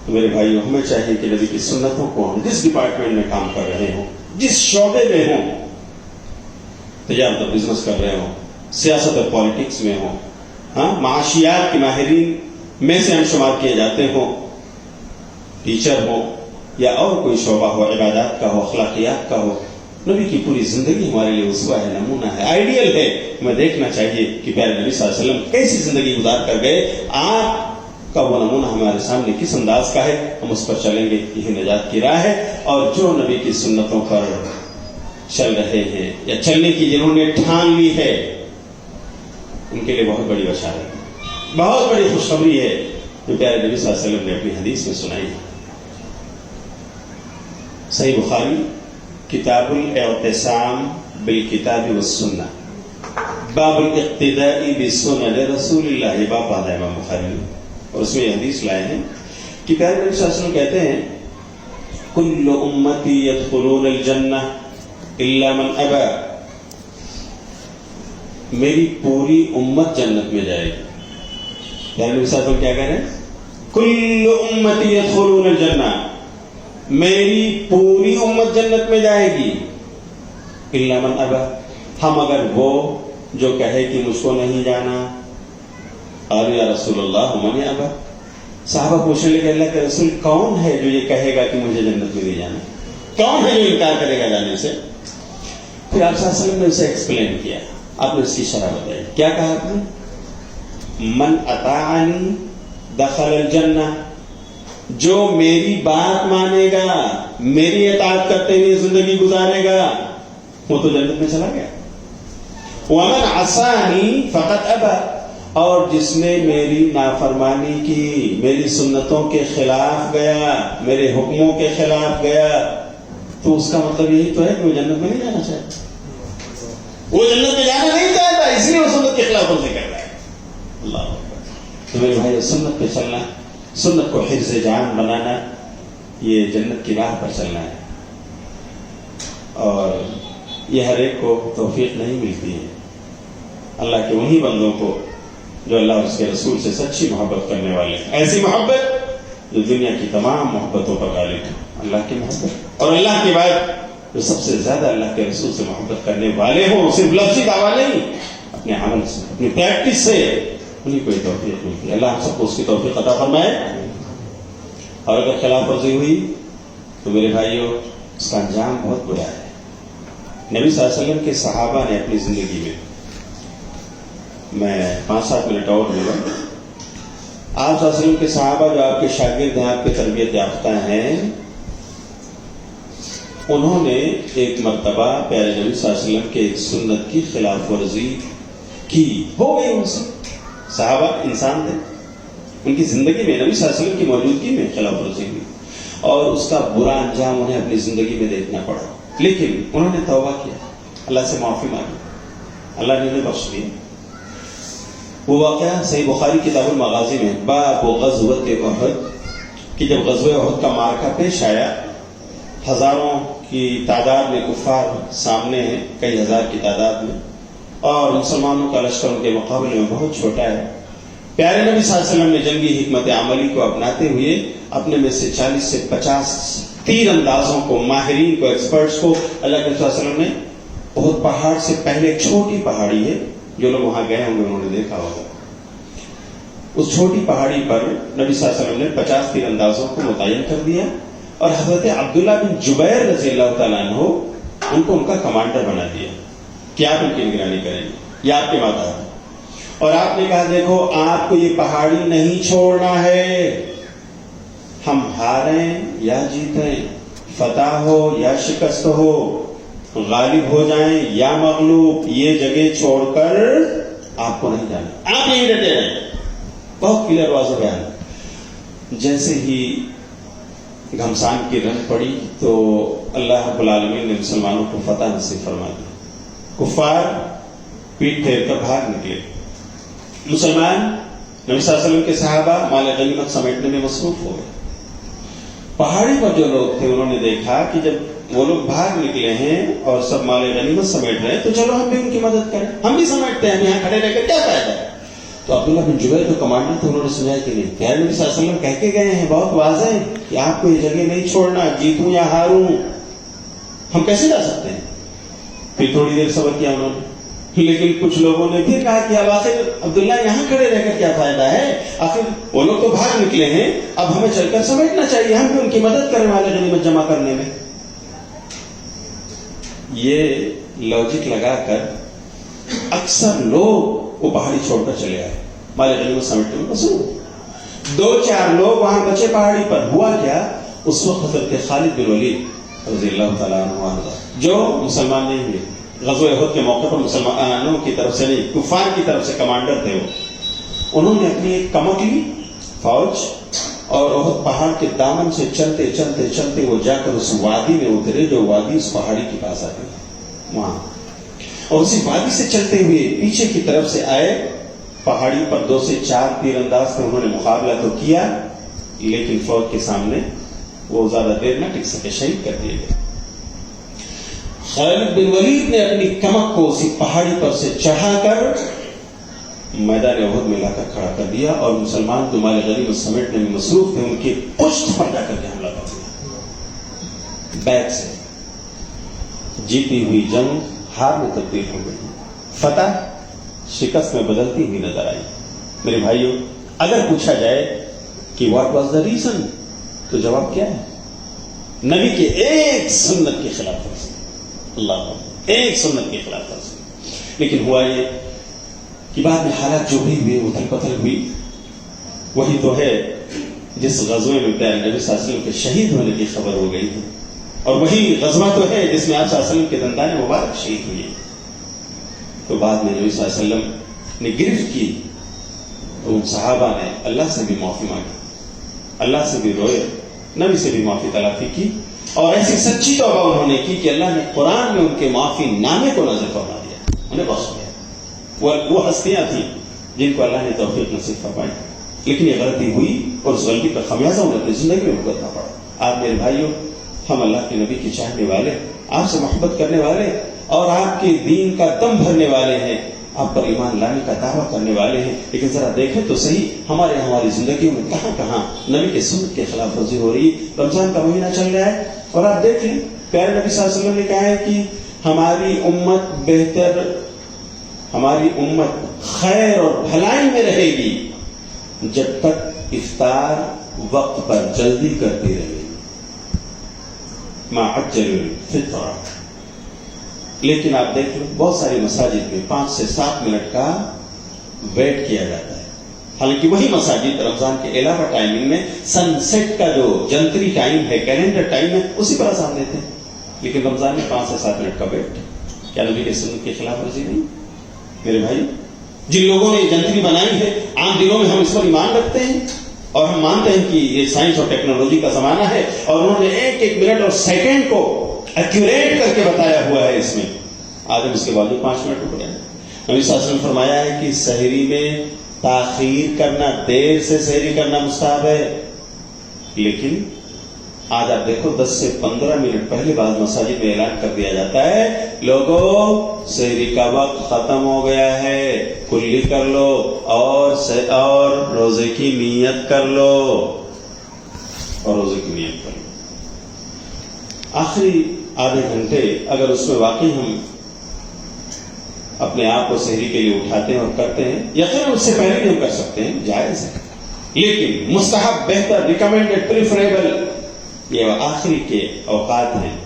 Speaker 1: تو میرے بھائیوں ہمیں چاہیے کہ نبی کی سنتوں کو ہم جس ڈپارٹمنٹ میں کام کر رہے ہوں, جس شعبے میں ہوں, تجارت اور بزنس کر رہے ہوں, سیاست اور پالیٹکس میں ہوں, معاشیات کے ماہرین میں سے ہم شمار کیے جاتے ہوں, ٹیچر ہو یا اور کوئی شعبہ ہو, عبادات کا ہو, اخلاقیات کا ہو, نبی کی پوری زندگی ہمارے لیے اسوہ ہے, نمونہ ہے, آئیڈیل ہے. ہمیں دیکھنا چاہیے کہ پیارے نبی صلی اللہ علیہ وسلم کیسی زندگی گزار کر گئے. آپ کا وہ نمونہ ہمارے سامنے کس انداز کا ہے, ہم اس پر چلیں گے. یہ نجات کی راہ ہے. اور جو نبی کی سنتوں پر چل رہے ہیں یا چلنے کی جنہوں نے ٹھان لی ہے, ان کے لیے بہت بڑی بشارت, بہت بڑی خوشخبری ہے جو پیارے نبی صلی اللہ علیہ وسلم نے اپنی حدیث میں سنائی ہے. صحیح بخاری کتاب الاعتصام بالکتاب والسنہ, باب الاقتداء بسنن رسول اللہ, یہ باب باندھا ہے امام بخاری نے, اور اس میں یہ حدیث لائے ہیں کہ پیارے نبی صلی اللہ علیہ وسلم کہتے ہیں کل امتی یدخلون الجنہ الا من ابا, میری پوری امت جنت میں جائے گی. پیارے نبی صلی اللہ علیہ وسلم کیا کہہ رہے ہیں؟ کل امتی یدخلون الجنہ, میری پوری امت جنت میں جائے گی, الا من ابا, ہم اگر وہ جو کہے کہ مجھ کو نہیں جانا. قالوا یا رسول اللہ من ابا, صحابہ پوچھنے لگے اللہ کے رسول کون ہے جو یہ کہے گا کہ مجھے جنت میں نہیں جانا, کون ہے جو انکار کرے گا جانے سے؟ پھر آپ صلی اللہ علیہ وسلم نے اسے ایکسپلین کیا, آپ نے اس کی شرح بتائی. کیا کہا آپ نے؟ من اطاعنی دخل الجنہ, جو میری بات مانے گا, میری اطاعت کرتے ہوئے زندگی گزارے گا, وہ تو جنت میں چلا گیا. ومن عصانی فقط ابا, اور جس نے میری نافرمانی کی, میری سنتوں کے خلاف گیا, میرے حکموں کے خلاف گیا, تو اس کا مطلب یہی تو ہے کہ وہ جنت میں نہیں جانا چاہتا, وہ جنت میں جانا نہیں چاہتا, اس لیے وہ سنت کے خلاف ورزی کر رہا ہے. اللہ تو میرے بھائی سنت پہ چلنا, سنت کو حفظ جان بنانا, یہ جنت کی راہ پر چلنا ہے. اور یہ ہر ایک کو توفیق نہیں ملتی ہے. اللہ کے انہی بندوں کو جو اللہ اور اس کے رسول سے سچی محبت کرنے والے, ایسی محبت جو دنیا کی تمام محبتوں پر غالب ہے, اللہ کی محبت. اور اللہ کے بعد جو سب سے زیادہ اللہ کے رسول سے محبت کرنے والے ہوں, صرف لفظی دعویٰ نہیں, اپنے عمل سے, اپنی پریکٹس سے, انہیں کوئی توفیق ملتی ہے. اللہ ہم سب کو اس کی توفیق عطا فرمائے. اور اگر خلاف ورزی ہوئی تو میرے بھائیوں اس کا انجام بہت برا ہے. نبی صلی اللہ علیہ وسلم کے صحابہ نے اپنی زندگی میں 5-7 منٹ اور لوں گا, آپ صلی اللہ علیہ وسلم کے صحابہ جو آپ کے شاگرد ہیں, آپ کے تربیت یافتہ ہیں, انہوں نے ایک مرتبہ پیارے نبی صلی اللہ علیہ وسلم کے ایک سنت کی خلاف ورزی کی, ہو گئی ان سے. صحابہ انسان تھے, ان کی زندگی میں نبی صلی اللہ علیہ وسلم کی موجودگی میں خلاف ورزی ہوئی, اور اس کا برا انجام انہیں اپنی زندگی میں دیکھنا پڑا. لیکن انہوں نے توبہ کیا, اللہ سے معافی مانگی, اللہ نے انہیں بخش دیا. وہ واقعہ صحیح بخاری کتاب المغازی میں, باب غزوۃ احد, کہ جب غزوہ احد کا معرکہ پیش آیا, ہزاروں کی تعداد میں کفار سامنے ہیں, کئی ہزار کی تعداد میں, اور مسلمانوں کا لشکر ان کے مقابلے میں بہت چھوٹا ہے. پیارے نبی صلی اللہ علیہ وسلم نے جنگی حکمت عملی کو اپناتے ہوئے اپنے میں سے 40 سے 50 تیر اندازوں کو, ماہرین کو, ایکسپرٹس کو, اللہ کے صلی اللہ علیہ وسلم نے بہت پہاڑ سے پہلے ایک چھوٹی پہاڑی ہے, جو لوگ وہاں گئے ہوں گے انہوں نے دیکھا ہوگا, اس چھوٹی پہاڑی پر نبی صلی اللہ علیہ وسلم نے 50 تیر اندازوں کو متعین کر دیا, اور حضرت عبداللہ بن جبیر رضی اللہ تعالیٰ عنہ ان کو ان کا کمانڈر بنا دیا کہ آپ ان کی نگرانی کریں گے, یہ آپ کے ماتا ہے. اور آپ نے کہا دیکھو آپ کو یہ پہاڑی نہیں چھوڑنا ہے, ہم ہاریں یا جیتیں, فتح ہو یا شکست ہو, غالب ہو جائیں یا مغلوب, یہ جگہ چھوڑ کر آپ کو نہیں جانا, آپ یہیں ڈٹے رہیں. بہت کلیئر واضح بیان. جیسے ہی گھمسان کی رنگ پڑی تو اللہ رب العالمین نے مسلمانوں کو فتح نصیب فرما دی. کفار پیٹ پھیر کر بھاگ نکلے. مسلمان نبی صلی اللہ علیہ وسلم کے صحابہ مال غنیمت سمیٹنے میں مصروف ہو گئے. پہاڑی پر جو لوگ تھے انہوں نے دیکھا کہ جب وہ لوگ بھاگ نکلے ہیں اور سب مال غنیمت سمیٹ رہے ہیں تو چلو ہم بھی ان کی مدد کریں, ہم بھی سمیٹتے ہیں, ہم یہاں کھڑے رہ کر کیا فائدہ ہے. تو عبداللہ بن جبیر جو کمانڈر تھے انہوں نے سمجھایا کہ نہیں، پیارے نبی صلی اللہ علیہ وسلم کہہ کے گئے ہیں بہت واضح ہے کہ آپ کو یہ جگہ نہیں چھوڑنا، جیتوں یا ہاروں ہم کیسے جا سکتے ہیں. پھر تھوڑی دیر صبر کیا انہوں نے، لیکن کچھ لوگوں نے پھر کہا کہ اب آخر عبداللہ یہاں کھڑے رہ کر کیا فائدہ ہے، آخر وہ لوگ تو بھاگ نکلے ہیں، اب ہمیں چل کر سمیٹنا چاہیے، ہم بھی ان کی مدد کرنے والے غنیمت جمع کرنے میں. یہ لاجک لگا کر اکثر لوگ وہ پہاڑی چھوڑ کر چلے آئے، مال غنیمت سمیٹنے میں مصروف. 2-4 لوگ وہاں بچے پہاڑی پر. ہوا کیا، اس وقت حضرت خالد بن ولید رضی اللہ تعالیٰ عنہ جو مسلمان نہیں ہوئے، غزوہ احد کے موقع پر مسلمانوں کی طرف سے نہیں کفار کی طرف سے کمانڈر تھے، انہوں نے اپنی ایک کمکلی فوج اور احد پہاڑ کے دامن سے چلتے چلتے چلتے وہ جا کر اس وادی میں اترے جو وادی اس پہاڑی کے پاس آتی ہے وہاں، اور اسی وادی سے چلتے ہوئے پیچھے کی طرف سے آئے. پہاڑی پر 2 سے 4 تیر انداز سے انہوں نے مقابلہ تو کیا، لیکن فوج کے سامنے وہ زیادہ دیر نہ ٹک سکے، شہید کر دیے گئے. خالد بن ولید نے اپنی کمک کو اسی پہاڑی پر سے چڑھا کر میدان احد میں لا کر کھڑا کر دیا، اور مسلمان جو مال غنیمت سمیٹنے میں مصروف تھے ان کے پشت پر جا کر کے حملہ کر دیا بیک سے. جیتی ہوئی جنگ ہار میں تبدیل ہو گئی، فتح شکست میں بدلتی ہوئی نظر آئی. میرے بھائیوں، اگر پوچھا جائے کہ واٹ واز دا ریزن، تو جواب کیا ہے؟ نبی کے ایک سنت کے خلاف ورزی، اللہ ایک سنت کے خلاف ورزی. لیکن ہوا یہ کہ بعد میں حالات جو بھی ہوئے اتھل پتھل ہوئی، وہی تو ہے جس غزوے میں پیارے نبی صلی اللہ علیہ وسلم کے شہید ہونے کی خبر ہو گئی تھی، اور وہی غزوہ تو ہے جس میں آپ صلی اللہ علیہ وسلم کے دندان مبارک شہید ہوئی. تو بعد میں نبی صلی اللہ علیہ وسلم نے گرفت کی، تو ان صحابہ نے اللہ سے بھی معافی مانگی، اللہ سے بھی روئے، نبی سے بھی معافی تلافی کی، اور ایسی سچی توبہ انہوں نے کی کہ اللہ نے قرآن میں ان کے معافی نامے کو نازل فرما دیا، انہیں بخش دیا. وہ ہستیاں تھیں جن کو اللہ نے توفیق نصیب فرمائی، لیکن یہ غلطی ہوئی اور اس غلطی کا خمیازہ انہیں اپنی زندگی میں بھگتنا پڑا. آپ میرے بھائیوں، ہم اللہ کے نبی کی چاہنے والے، آپ سے محبت کرنے والے اور آپ کے دین کا دم بھرنے والے ہیں، آپ پر ایمان لانے کا دعویٰ کرنے والے ہیں، لیکن ذرا دیکھیں تو صحیح ہماری زندگیوں میں کہاں کہاں نبی کے سنت کے خلاف ورزی ہو رہی ہے. رمضان کا مہینہ چل رہا ہے اور آپ دیکھ لیں پیارے نبی صلی اللہ علیہ وسلم نے کہا ہے کہ ہماری امت خیر اور بھلائی میں رہے گی جب تک افطار وقت پر جلدی کرتی رہے گی، ما عجل الفطر. لیکن آپ دیکھ لو بہت ساری مساجد میں 5 سے 7 منٹ کا ویٹ کیا جاتا ہے، حالانکہ وہی مساجد رمضان کے علاوہ ٹائمنگ میں سن سیٹ کا جو جنتری ٹائم ہے، کیلنڈر ٹائم ہے، اسی پر اذان دیتے ہیں. لیکن رمضان میں 5 سے 7 منٹ کا ویٹ، کیا نبی کے سنت کے خلاف ورزی نہیں؟ میرے بھائی، جن لوگوں نے جنتری بنائی ہے، عام دنوں میں ہم اس پر ایمان رکھتے ہیں اور ہم مانتے ہیں کہ یہ سائنس اور ٹیکنالوجی کا زمانہ ہے، اور انہوں نے ایک منٹ اور سیکنڈ کو ایکوریٹ کر کے بتایا ہوا ہے اس میں، آج ہم اس کے باوجود 5 منٹ رک رہے ہیں. نبی صلی اللہ علیہ وسلم نے فرمایا ہے کہ سحری میں تاخیر کرنا، دیر سے سحری کرنا مستحب ہے، لیکن آج آپ دیکھو 10 سے 15 منٹ پہلے بعض مساجد میں اعلان کر دیا جاتا ہے، لوگوں سحری کا وقت ختم ہو گیا ہے، کلی کر لو اور روزے کی نیت کر لو، اور روزے کی نیت کر لو. آخری آدھے گھنٹے اگر اس میں واقعی ہم اپنے آپ کو سحری کے لیے اٹھاتے ہیں اور کرتے ہیں، یقیناً اس سے پہلے بھی ہم کر سکتے ہیں، جائز ہے، لیکن مستحب، بہتر، ریکمینڈڈ، پریفریبل یہ آخری کے اوقات ہیں.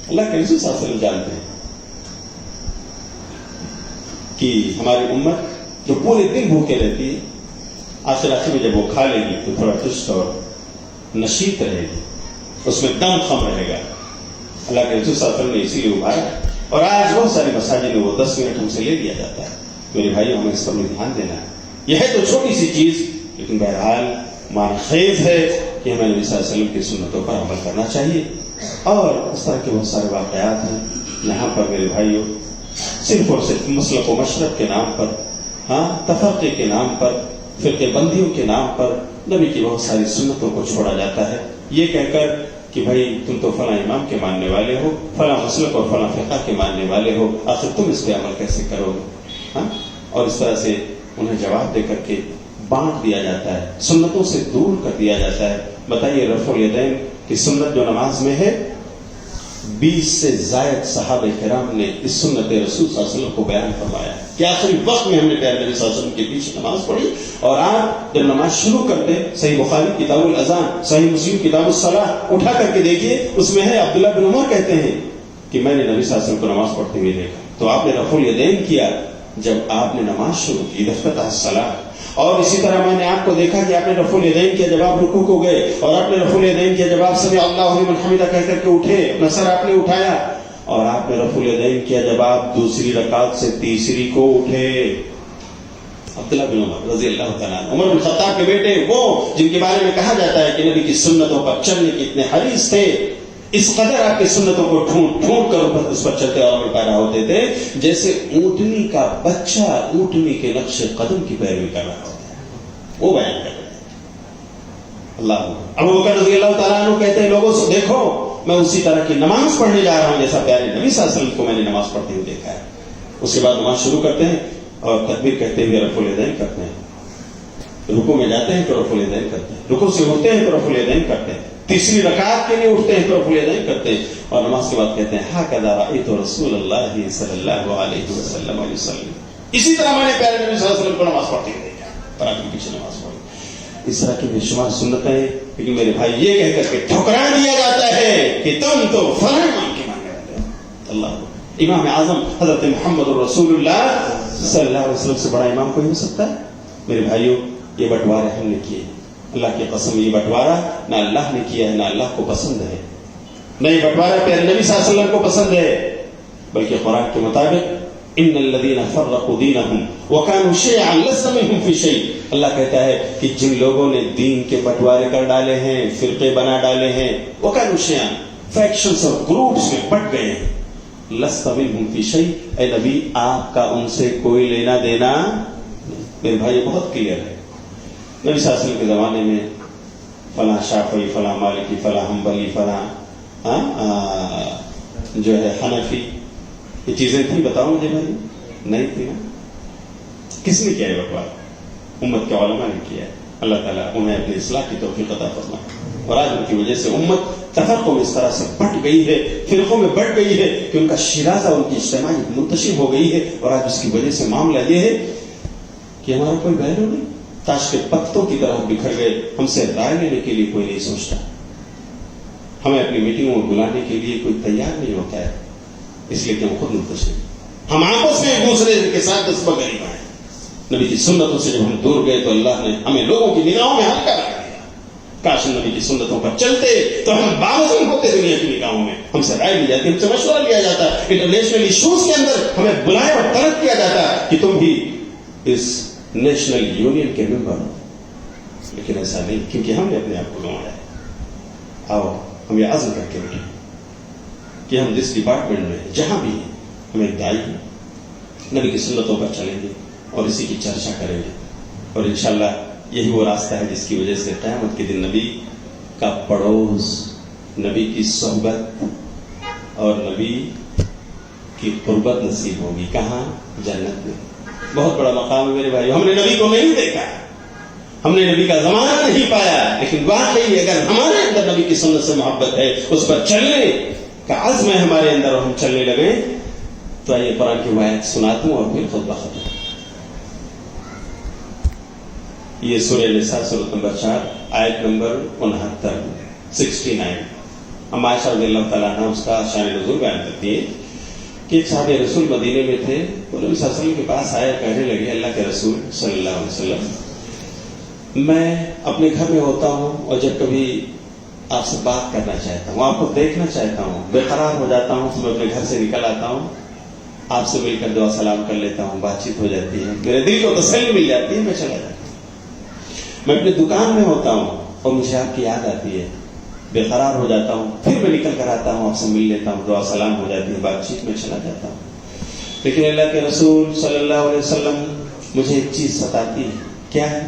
Speaker 1: اللہ کے رسول صلی اللہ علیہ وسلم جانتے ہیں کہ ہماری امت جو پورے دن بھوکے رہتی ہے، آخر میں جب وہ کھا لے گی تو تھوڑا چست اور نشیط رہے گی، اس میں دم خم رہے گا. اللہ کے رسول صلی اللہ علیہ وسلم نے اسی لیے ابھارا، اور آج بہت ساری مساجد میں وہ 10 منٹ ہم سے لے لیا جاتا ہے. میرے بھائیوں، ہمیں اس پر بھی دھیان دینا ہے. یہ ہے تو چھوٹی سی چیز، لیکن بہرحال مانخیز ہے کہ ہمیں نبی صلی اللہ علیہ وسلم کی سنتوں پر عمل کرنا چاہیے. اور اس طرح کے بہت سارے واقعات ہیں یہاں پر میرے بھائیوں، صرف اور صرف مسلک و مشرب کے نام پر، تفرقے کے نام پر، فرقے بندیوں کے نام پر نبی کی بہت ساری سنتوں کو چھوڑا جاتا ہے، یہ کہہ کر کہ بھائی تم تو فلاں امام کے ماننے والے ہو، فلاں مسلک اور فلاں فرقہ کے ماننے والے ہو، آخر تم اس پہ عمل کیسے کرو گے؟ اور اس طرح سے انہیں جواب دے کر کے بانٹ دیا جاتا ہے، سنتوں سے دور کر دیا جاتا ہے۔ بتائیے رفع الیدین کی سنت جو نماز میں ہے، 20 سے زائد صحابہ کرام نے اس سنت رسول صلی اللہ علیہ وسلم کو بیان فرمایا کہ آخری وقت میں ہم نے پیارے نبی صلی اللہ علیہ وسلم کے پیچھے نماز پڑھی، اور آپ جب نماز شروع کرتے صحیح بخاری کتاب الاذان، صحیح مسلم کتاب الصلاۃ اٹھا کر کے دیکھیے، اس میں ہے عبداللہ بن عمر کہتے ہیں کہ میں نے نبی صلی اللہ علیہ وسلم کو نماز پڑھتے ہوئے دیکھا۔ تو آپ نے رفع الیدین کیا جب آپ نے نماز شروع کی، اذا افتتح الصلاۃ، اور اسی طرح میں نے آپ کو دیکھا کہ آپ نے رفع الیدین کیا جب آپ رکوع کو گئے، اور آپ نے رفع الیدین کیا جب آپ سمع اللہ لمن حمدہ کہہ کر کے اٹھے، اپنا سر آپ نے اٹھایا، اور آپ نے رفع الیدین کیا جب آپ دوسری رکعت سے تیسری کو اٹھے۔ عبداللہ بن عمر رضی اللہ تعالیٰ عنہ، عمر بن خطاب کے بیٹے، وہ جن کے بارے میں کہا جاتا ہے کہ نبی کی سنتوں پر چلنے کے اتنے حریص تھے، اس قدر آپ کی سنتوں کو ڈھونڈ ڈھونڈ کر اس پر چلتے اور پیدا ہوتے تھے جیسے اونٹنی کا بچہ اونٹنی کے نقش قدم کی پیروی کر رہا ہوتا ہے، وہ بیان کر رہے ہیں۔ اللہ ابو بکر رضی اللہ تعالیٰ عنہ کہتے ہیں لوگوں سے دیکھو میں اسی طرح کی نماز پڑھنے جا رہا ہوں جیسا پیارے نبی صلی اللہ علیہ وسلم کو میں نے نماز پڑھتے ہوئے دیکھا ہے۔ اس کے بعد نماز شروع کرتے ہیں اور تکبیر کہتے ہوئے رفع الیدین کرتے ہیں، رکوع میں جاتے ہیں تو رفع الیدین کرتے ہیں، رکوع سے اٹھتے ہیں تو رفع الیدین کرتے ہیں، تیسری رکعت کے لیے اٹھتے ہیں تو رفع الیدین کرتے ہیں، اور نماز کے بعد کہتے ہیں ھکذا رأیت رسول اللہ صلی اللہ علیہ وسلم اسی طرح میں نے پیارے نبی صلی اللہ علیہ وسلم کو نماز پڑھتے ہوئے دیکھا اور آپ کے پیچھے نماز پڑھی۔ اس طرح کی بے شمار سنتیں ہیں، لیکن میرے بھائی یہ کہہ کر کے ٹھکرا دیا جاتا ہے کہ تم تو فلاں امام کے ماننے والے ہو۔ اللہ، امام اعظم حضرت محمد رسول اللہ صلی اللہ علیہ وسلم سے بڑا امام کوئی ہو سکتا ہے؟ میرے بھائیوں، یہ بٹوارے ہم نے کیے، اللہ کی قسم یہ بٹوارہ نہ اللہ نے کیا ہے نہ اللہ کو پسند ہے، نہ یہ بٹوارہ پیارے نبی صلی اللہ علیہ وسلم کو پسند ہے، بلکہ قرآن کے مطابق ان الذين فرقوا دينهم وكانوا شيعا لست منهم في شيء، اللہ کہتا ہے کہ جن لوگوں نے دین کے بٹوارے کر ڈالے ہیں، فرقے بنا ڈالے ہیں، وكانوا شيعا فیکشنز اور گروپس میں بٹ گئے ہیں، لست منهم في شيء، اے نبی آپ کا ان سے کوئی لینا دینا نہیں۔ میرے بھائی بہت کلیئر ہے، نبی صلی اللہ علیہ وسلم کے زمانے میں فلاں شافعی، فلاں مالکی، فلاں حنبلی، فلاں جو ہے حنفی، یہ چیزیں تھیں؟ بتاؤ مجھے بھائی، نہیں تھی نا؟ کس نے کیا ہے بٹوارا؟ امت کے علماء نے کیا ہے۔ اللہ تعالیٰ انہیں اپنی اصلاح کی توفیق عطا فرمائے، اور آج ان کی وجہ سے امت تفرقوں میں اس طرح سے بٹ گئی ہے، فرقوں میں بٹ گئی ہے کہ ان کا شیرازہ، ان کی اجتماعیت منتشر ہو گئی ہے، اور آج اس کی وجہ سے معاملہ یہ ہے کہ ہمارا کوئی ویلو نہیں، تاش کے پتوں کی طرح بکھر گئے، ہم سے رائے لینے کے لیے کوئی نہیں سوچتا، ہمیں اپنی میٹنگوں میں بلانے کے لیے کوئی تیار نہیں ہوتا ہے، اس لیے کہ ہم خود منتشر، ہم آپس میں ایک دوسرے کے ساتھ دست بغیر آئے۔ نبی کی سنتوں سے جب ہم دور گئے تو اللہ نے ہمیں لوگوں کی نگاہوں میں ہلکا رکھ دیا۔ کاش نبی کی سنتوں پر چلتے تو ہم باوزن ہوتے دنیا کی نگاہوں میں، ہم سے رائے لی جاتی، ہم سے مشورہ لیا جاتا، انٹرنیشنل ایشوز کے اندر ہمیں بلایا اور طلب کیا جاتا کہ تم بھی اس نیشنل یونین کے ممبر ہو، لیکن ایسا نہیں، کیونکہ ہم نے اپنے آپ کو گنوایا ہے۔ آؤ ہم یہ عزم کر کے بیٹھے کہ ہم جس ڈپارٹمنٹ میں جہاں بھی ہیں، ہم ایک دائی ہیں، نبی کی سنتوں پر چلیں گے اور اسی کی چرچا کریں گے، اور انشاءاللہ یہی وہ راستہ ہے جس کی وجہ سے قیامت کے دن نبی کا پڑوس، نبی کی صحبت اور نبی کی قربت نصیب ہوگی۔ کہاں؟ جنت میں۔ بہت بڑا مقام ہے میرے بھائی، ہم نے نبی کو نہیں دیکھا، ہم نے نبی کا زمانہ نہیں پایا، لیکن واقعی اگر ہمارے اندر نبی کی سنت سے محبت ہے، اس پر چلنے کا عزم ہے ہمارے اندر اور ہم چلنے لگے، تو آئیے قرآن کی آیت سناتا ہوں اور پھر خطبہ ختم۔ یہ سورہ نساء سورۃ نمبر 4 آیت نمبر 69۔ ہم عائشہ رضی اللہ تعالیٰ عنہ اس کا شان نزول بیان کرتی ہے کہ ایک صحابی رسول مدینے میں تھے، وہ نبی صلی اللہ علیہ وسلم کے پاس آئے، کہنے لگے اللہ کے رسول صلی اللہ علیہ وسلم، میں اپنے گھر میں ہوتا ہوں اور جب کبھی آپ سے بات کرنا چاہتا ہوں، آپ کو دیکھنا چاہتا ہوں، بے قرار ہو جاتا ہوں تو میں اپنے گھر سے نکل آتا ہوں، آپ سے مل کر دعا سلام کر لیتا ہوں، بات چیت ہو جاتی ہے، میرے دل کو تسلی مل جاتی ہے، میں چلا جاتا ہوں۔ میں اپنے دکان میں ہوتا ہوں اور مجھے آپ کی یاد آتی ہے، بے قرار ہو جاتا ہوں، پھر میں نکل کر آتا ہوں، آپ سے مل لیتا ہوں، دعا سلام ہو جاتی ہے، بات چیت میں چلا جاتا ہوں۔ لیکن اللہ کے رسول صلی اللہ علیہ وسلم، مجھے ایک چیز ستاتی ہے۔ کیا ہے؟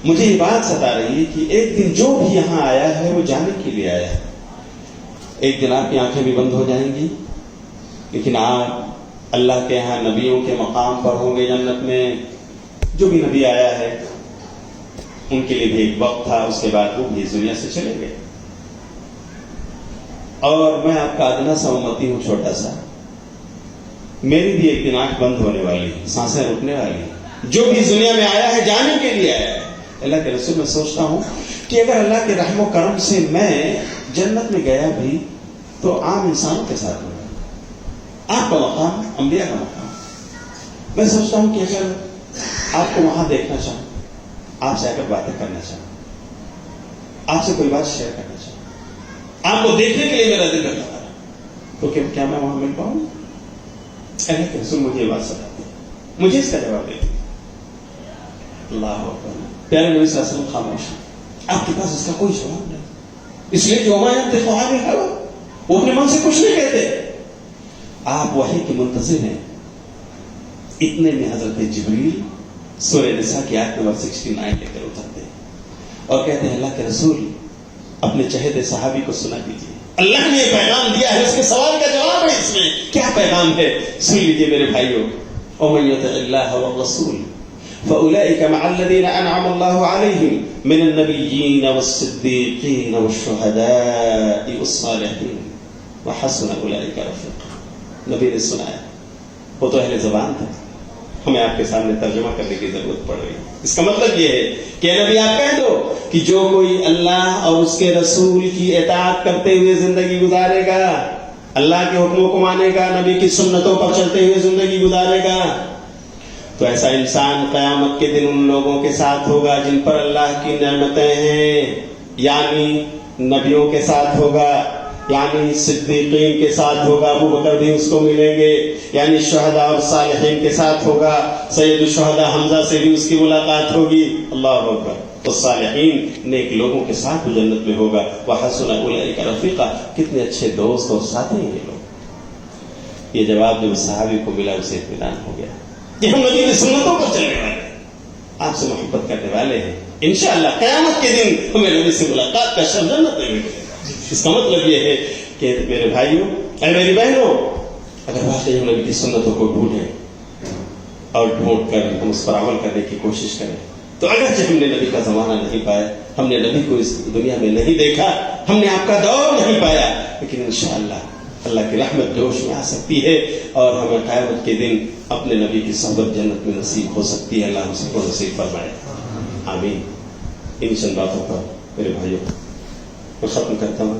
Speaker 1: مجھے یہ بات ستا رہی ہے کہ ایک دن جو بھی یہاں آیا ہے وہ جانے کے لیے آیا ہے، ایک دن آپ کی آنکھیں بھی بند ہو جائیں گی، لیکن آپ اللہ کے ہاں نبیوں کے مقام پر ہوں گے جنت میں، جو بھی نبی آیا ہے ان کے لیے بھی ایک وقت تھا، اس کے بعد وہ بھی اس دنیا سے چلے گئے، اور میں آپ کا ادنا سا امتی ہوں، چھوٹا سا، میری بھی ایک دن آنکھ بند ہونے والی، سانسیں رکنے والی۔ جو بھی اس دنیا میں آیا ہے جانے کے لیے آیا ہے۔ اللہ کے رسول میں سوچتا ہوں کہ اگر اللہ کے رحم و کرم سے میں جنت میں گیا بھی تو عام انسانوں کے ساتھ ہوں، آپ کا مقام انبیاء کا مقام۔ میں سوچتا ہوں کہ اگر آپ کو وہاں دیکھنا چاہوں، آپ سے آ کر باتیں کرنا چاہوں، آپ سے کوئی بات شیئر کرنا چاہوں، آپ کو دیکھنے کے لیے میرا دل کرتا ہے، تو کیا میں وہاں مل پاؤں؟ اللہ کے رسول مجھے یہ بات سمجھاتے ہیں، مجھے اس کا جواب دیتے ہیں۔ اللہ اکبر۔ پیارے نبی صلی اللہ علیہ وسلم خاموش ہیں، آپ کے پاس اس کا کوئی جواب نہیں، اس لیے جو ہمارے یہاں دیکھو ہے وہ اپنے من سے کچھ نہیں کہتے، آپ وحی کے منتظر ہیں۔ اتنے میں حضرت جبریل سورہ نساء کی آیت نمبر 69 لے کر اترتے ہیں اور کہتے ہیں اللہ کے رسول اپنے چہتے صحابی کو سنا دیجیے، اللہ نے یہ پیغام دیا ہے، اس کے سوال کا جواب ہے، اس میں کیا پیغام ہے سن لیجیے میرے بھائیوں۔ ومن یطع اللہ والرسول فاولئک مع الذین انعم اللہ علیہم من النبیین والصدیقین والشہداء والصالحین وحسن اولئک رفیقا۔ نبی نے سنایا، وہ تو اہل زبان تھا، ہمیں آپ کے سامنے ترجمہ کرنے کی ضرورت پڑ رہی ہے۔ اس کا مطلب یہ ہے کہ نبی آپ کہہ دو کہ جو کوئی اللہ اور اس کے رسول کی اطاعت کرتے ہوئے زندگی گزارے گا، اللہ کے حکموں کو مانے گا، نبی کی سنتوں پر چلتے ہوئے زندگی گزارے گا، تو ایسا انسان قیامت کے دن ان لوگوں کے ساتھ ہوگا جن پر اللہ کی نعمتیں ہیں، یعنی نبیوں کے ساتھ ہوگا، یعنی صدیقین کے ساتھ ہوگا، ابو بکر بھی اس کو ملیں گے، یعنی شہداء اور صالحین کے ساتھ ہوگا، سید الشہداء حمزہ سے بھی اس کی ملاقات ہوگی، اللہ اکبر، تو صالحین نیک لوگوں کے ساتھ وہ جنت میں ہوگا، وحسن اولئک رفیقا، کتنے اچھے دوست اور ساتھی ہیں یہ لوگ۔ یہ جواب جو صحابی کو ملا اسے اطمینان ہو گیا کہ ہم نبی کی سنتوں پر چلنے والے ہیں، آپ سے محبت کرنے والے ہیں، انشاءاللہ قیامت کے دن ہمیں نبی سے ملاقات کا شرف جنت میں ملے گا۔ اس کا مطلب یہ ہے کہ میرے بھائیوں اے میری بہنوں، اگر واقعی ہم نبی کی سنتوں کو ڈھونڈیں اور ڈھونڈ کر ہم اس پر عمل کرنے کی کوشش کریں، تو اگرچہ ہم نے نبی کا زمانہ نہیں پایا، ہم نے نبی کو اس دنیا میں نہیں دیکھا، ہم نے آپ کا دور نہیں پایا، لیکن انشاءاللہ اللہ کی رحمت جوش میں آ سکتی ہے اور ہمیں قیامت کے دن اپنے نبی کی صحبت جنت میں نصیب ہو سکتی ہے۔ اللہ ہم سب کو نصیب فرمائے، آمین۔ ان چند باتوں پر میرے بھائیوں میں ختم کرتا ہوں،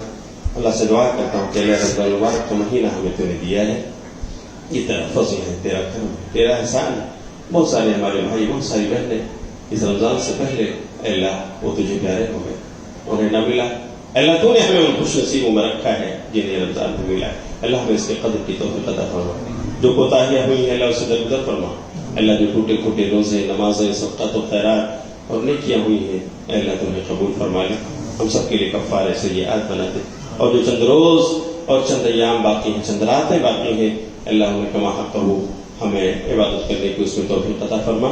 Speaker 1: اللہ سے دعا کرتا ہوں کہ اللہ رب المبارک کا مہینہ ہمیں تو نے دیا ہے، یہ تیرا فضل ہے، تیرا کرم ہے، تیرا احسان ہے۔ بہت سارے ہمارے بھائی، بہت ساری بہنیں اس رمضان سے پہلے اے اللہ وہ تجھے پیارے ہو گئے، انہیں نہ ملا، اللہ تو نے ہمیں ان خوش نصیبوں میں رکھا ہے جنہیں رمضان میں ملا۔ اللہ ہمیں اس کے قدر کی توفیق عطا فرما، جو کوتاہیاں ہوئی ہیں اللہ اسے درگزر فرما، اللہ جو ٹوٹے پھوٹے روزے، نمازیں، صدقات و خیرات اور نیکیاں ہوئی ہیں اے اللہ تو انہیں قبول فرما لے، ہم سب کے لیے کفارہ سیئات بنا دے، اور جو چند روز اور چند ایام باقی ہیں، چند راتیں باقی ہیں، اللہ ہمیں کما حق ہو ہمیں عبادت کرنے کی اس میں توفیق عطا فرما،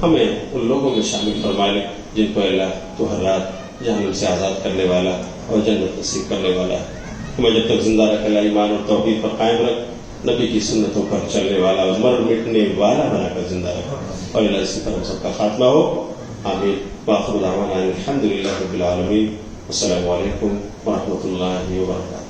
Speaker 1: ہمیں ان لوگوں میں شامل فرما لے جن کو اللہ تو ہر رات جہنم سے آزاد کرنے والا اور جنت نصیب کرنے والا ہے۔ ہمیں جب تک زندہ رکھ، اللہ ایمان اور توحید پر قائم رکھ، نبی کی سنتوں پر چلنے والا اور مر مٹنے والا بنا کر زندہ رکھ، اور اللہ اسی طرح ہم سب کا خاتمہ ہو، آمین۔ وآخر دعوانا الحمد للہ رب العالمین، السلام علیکم ورحمۃ اللہ وبرکاتہ۔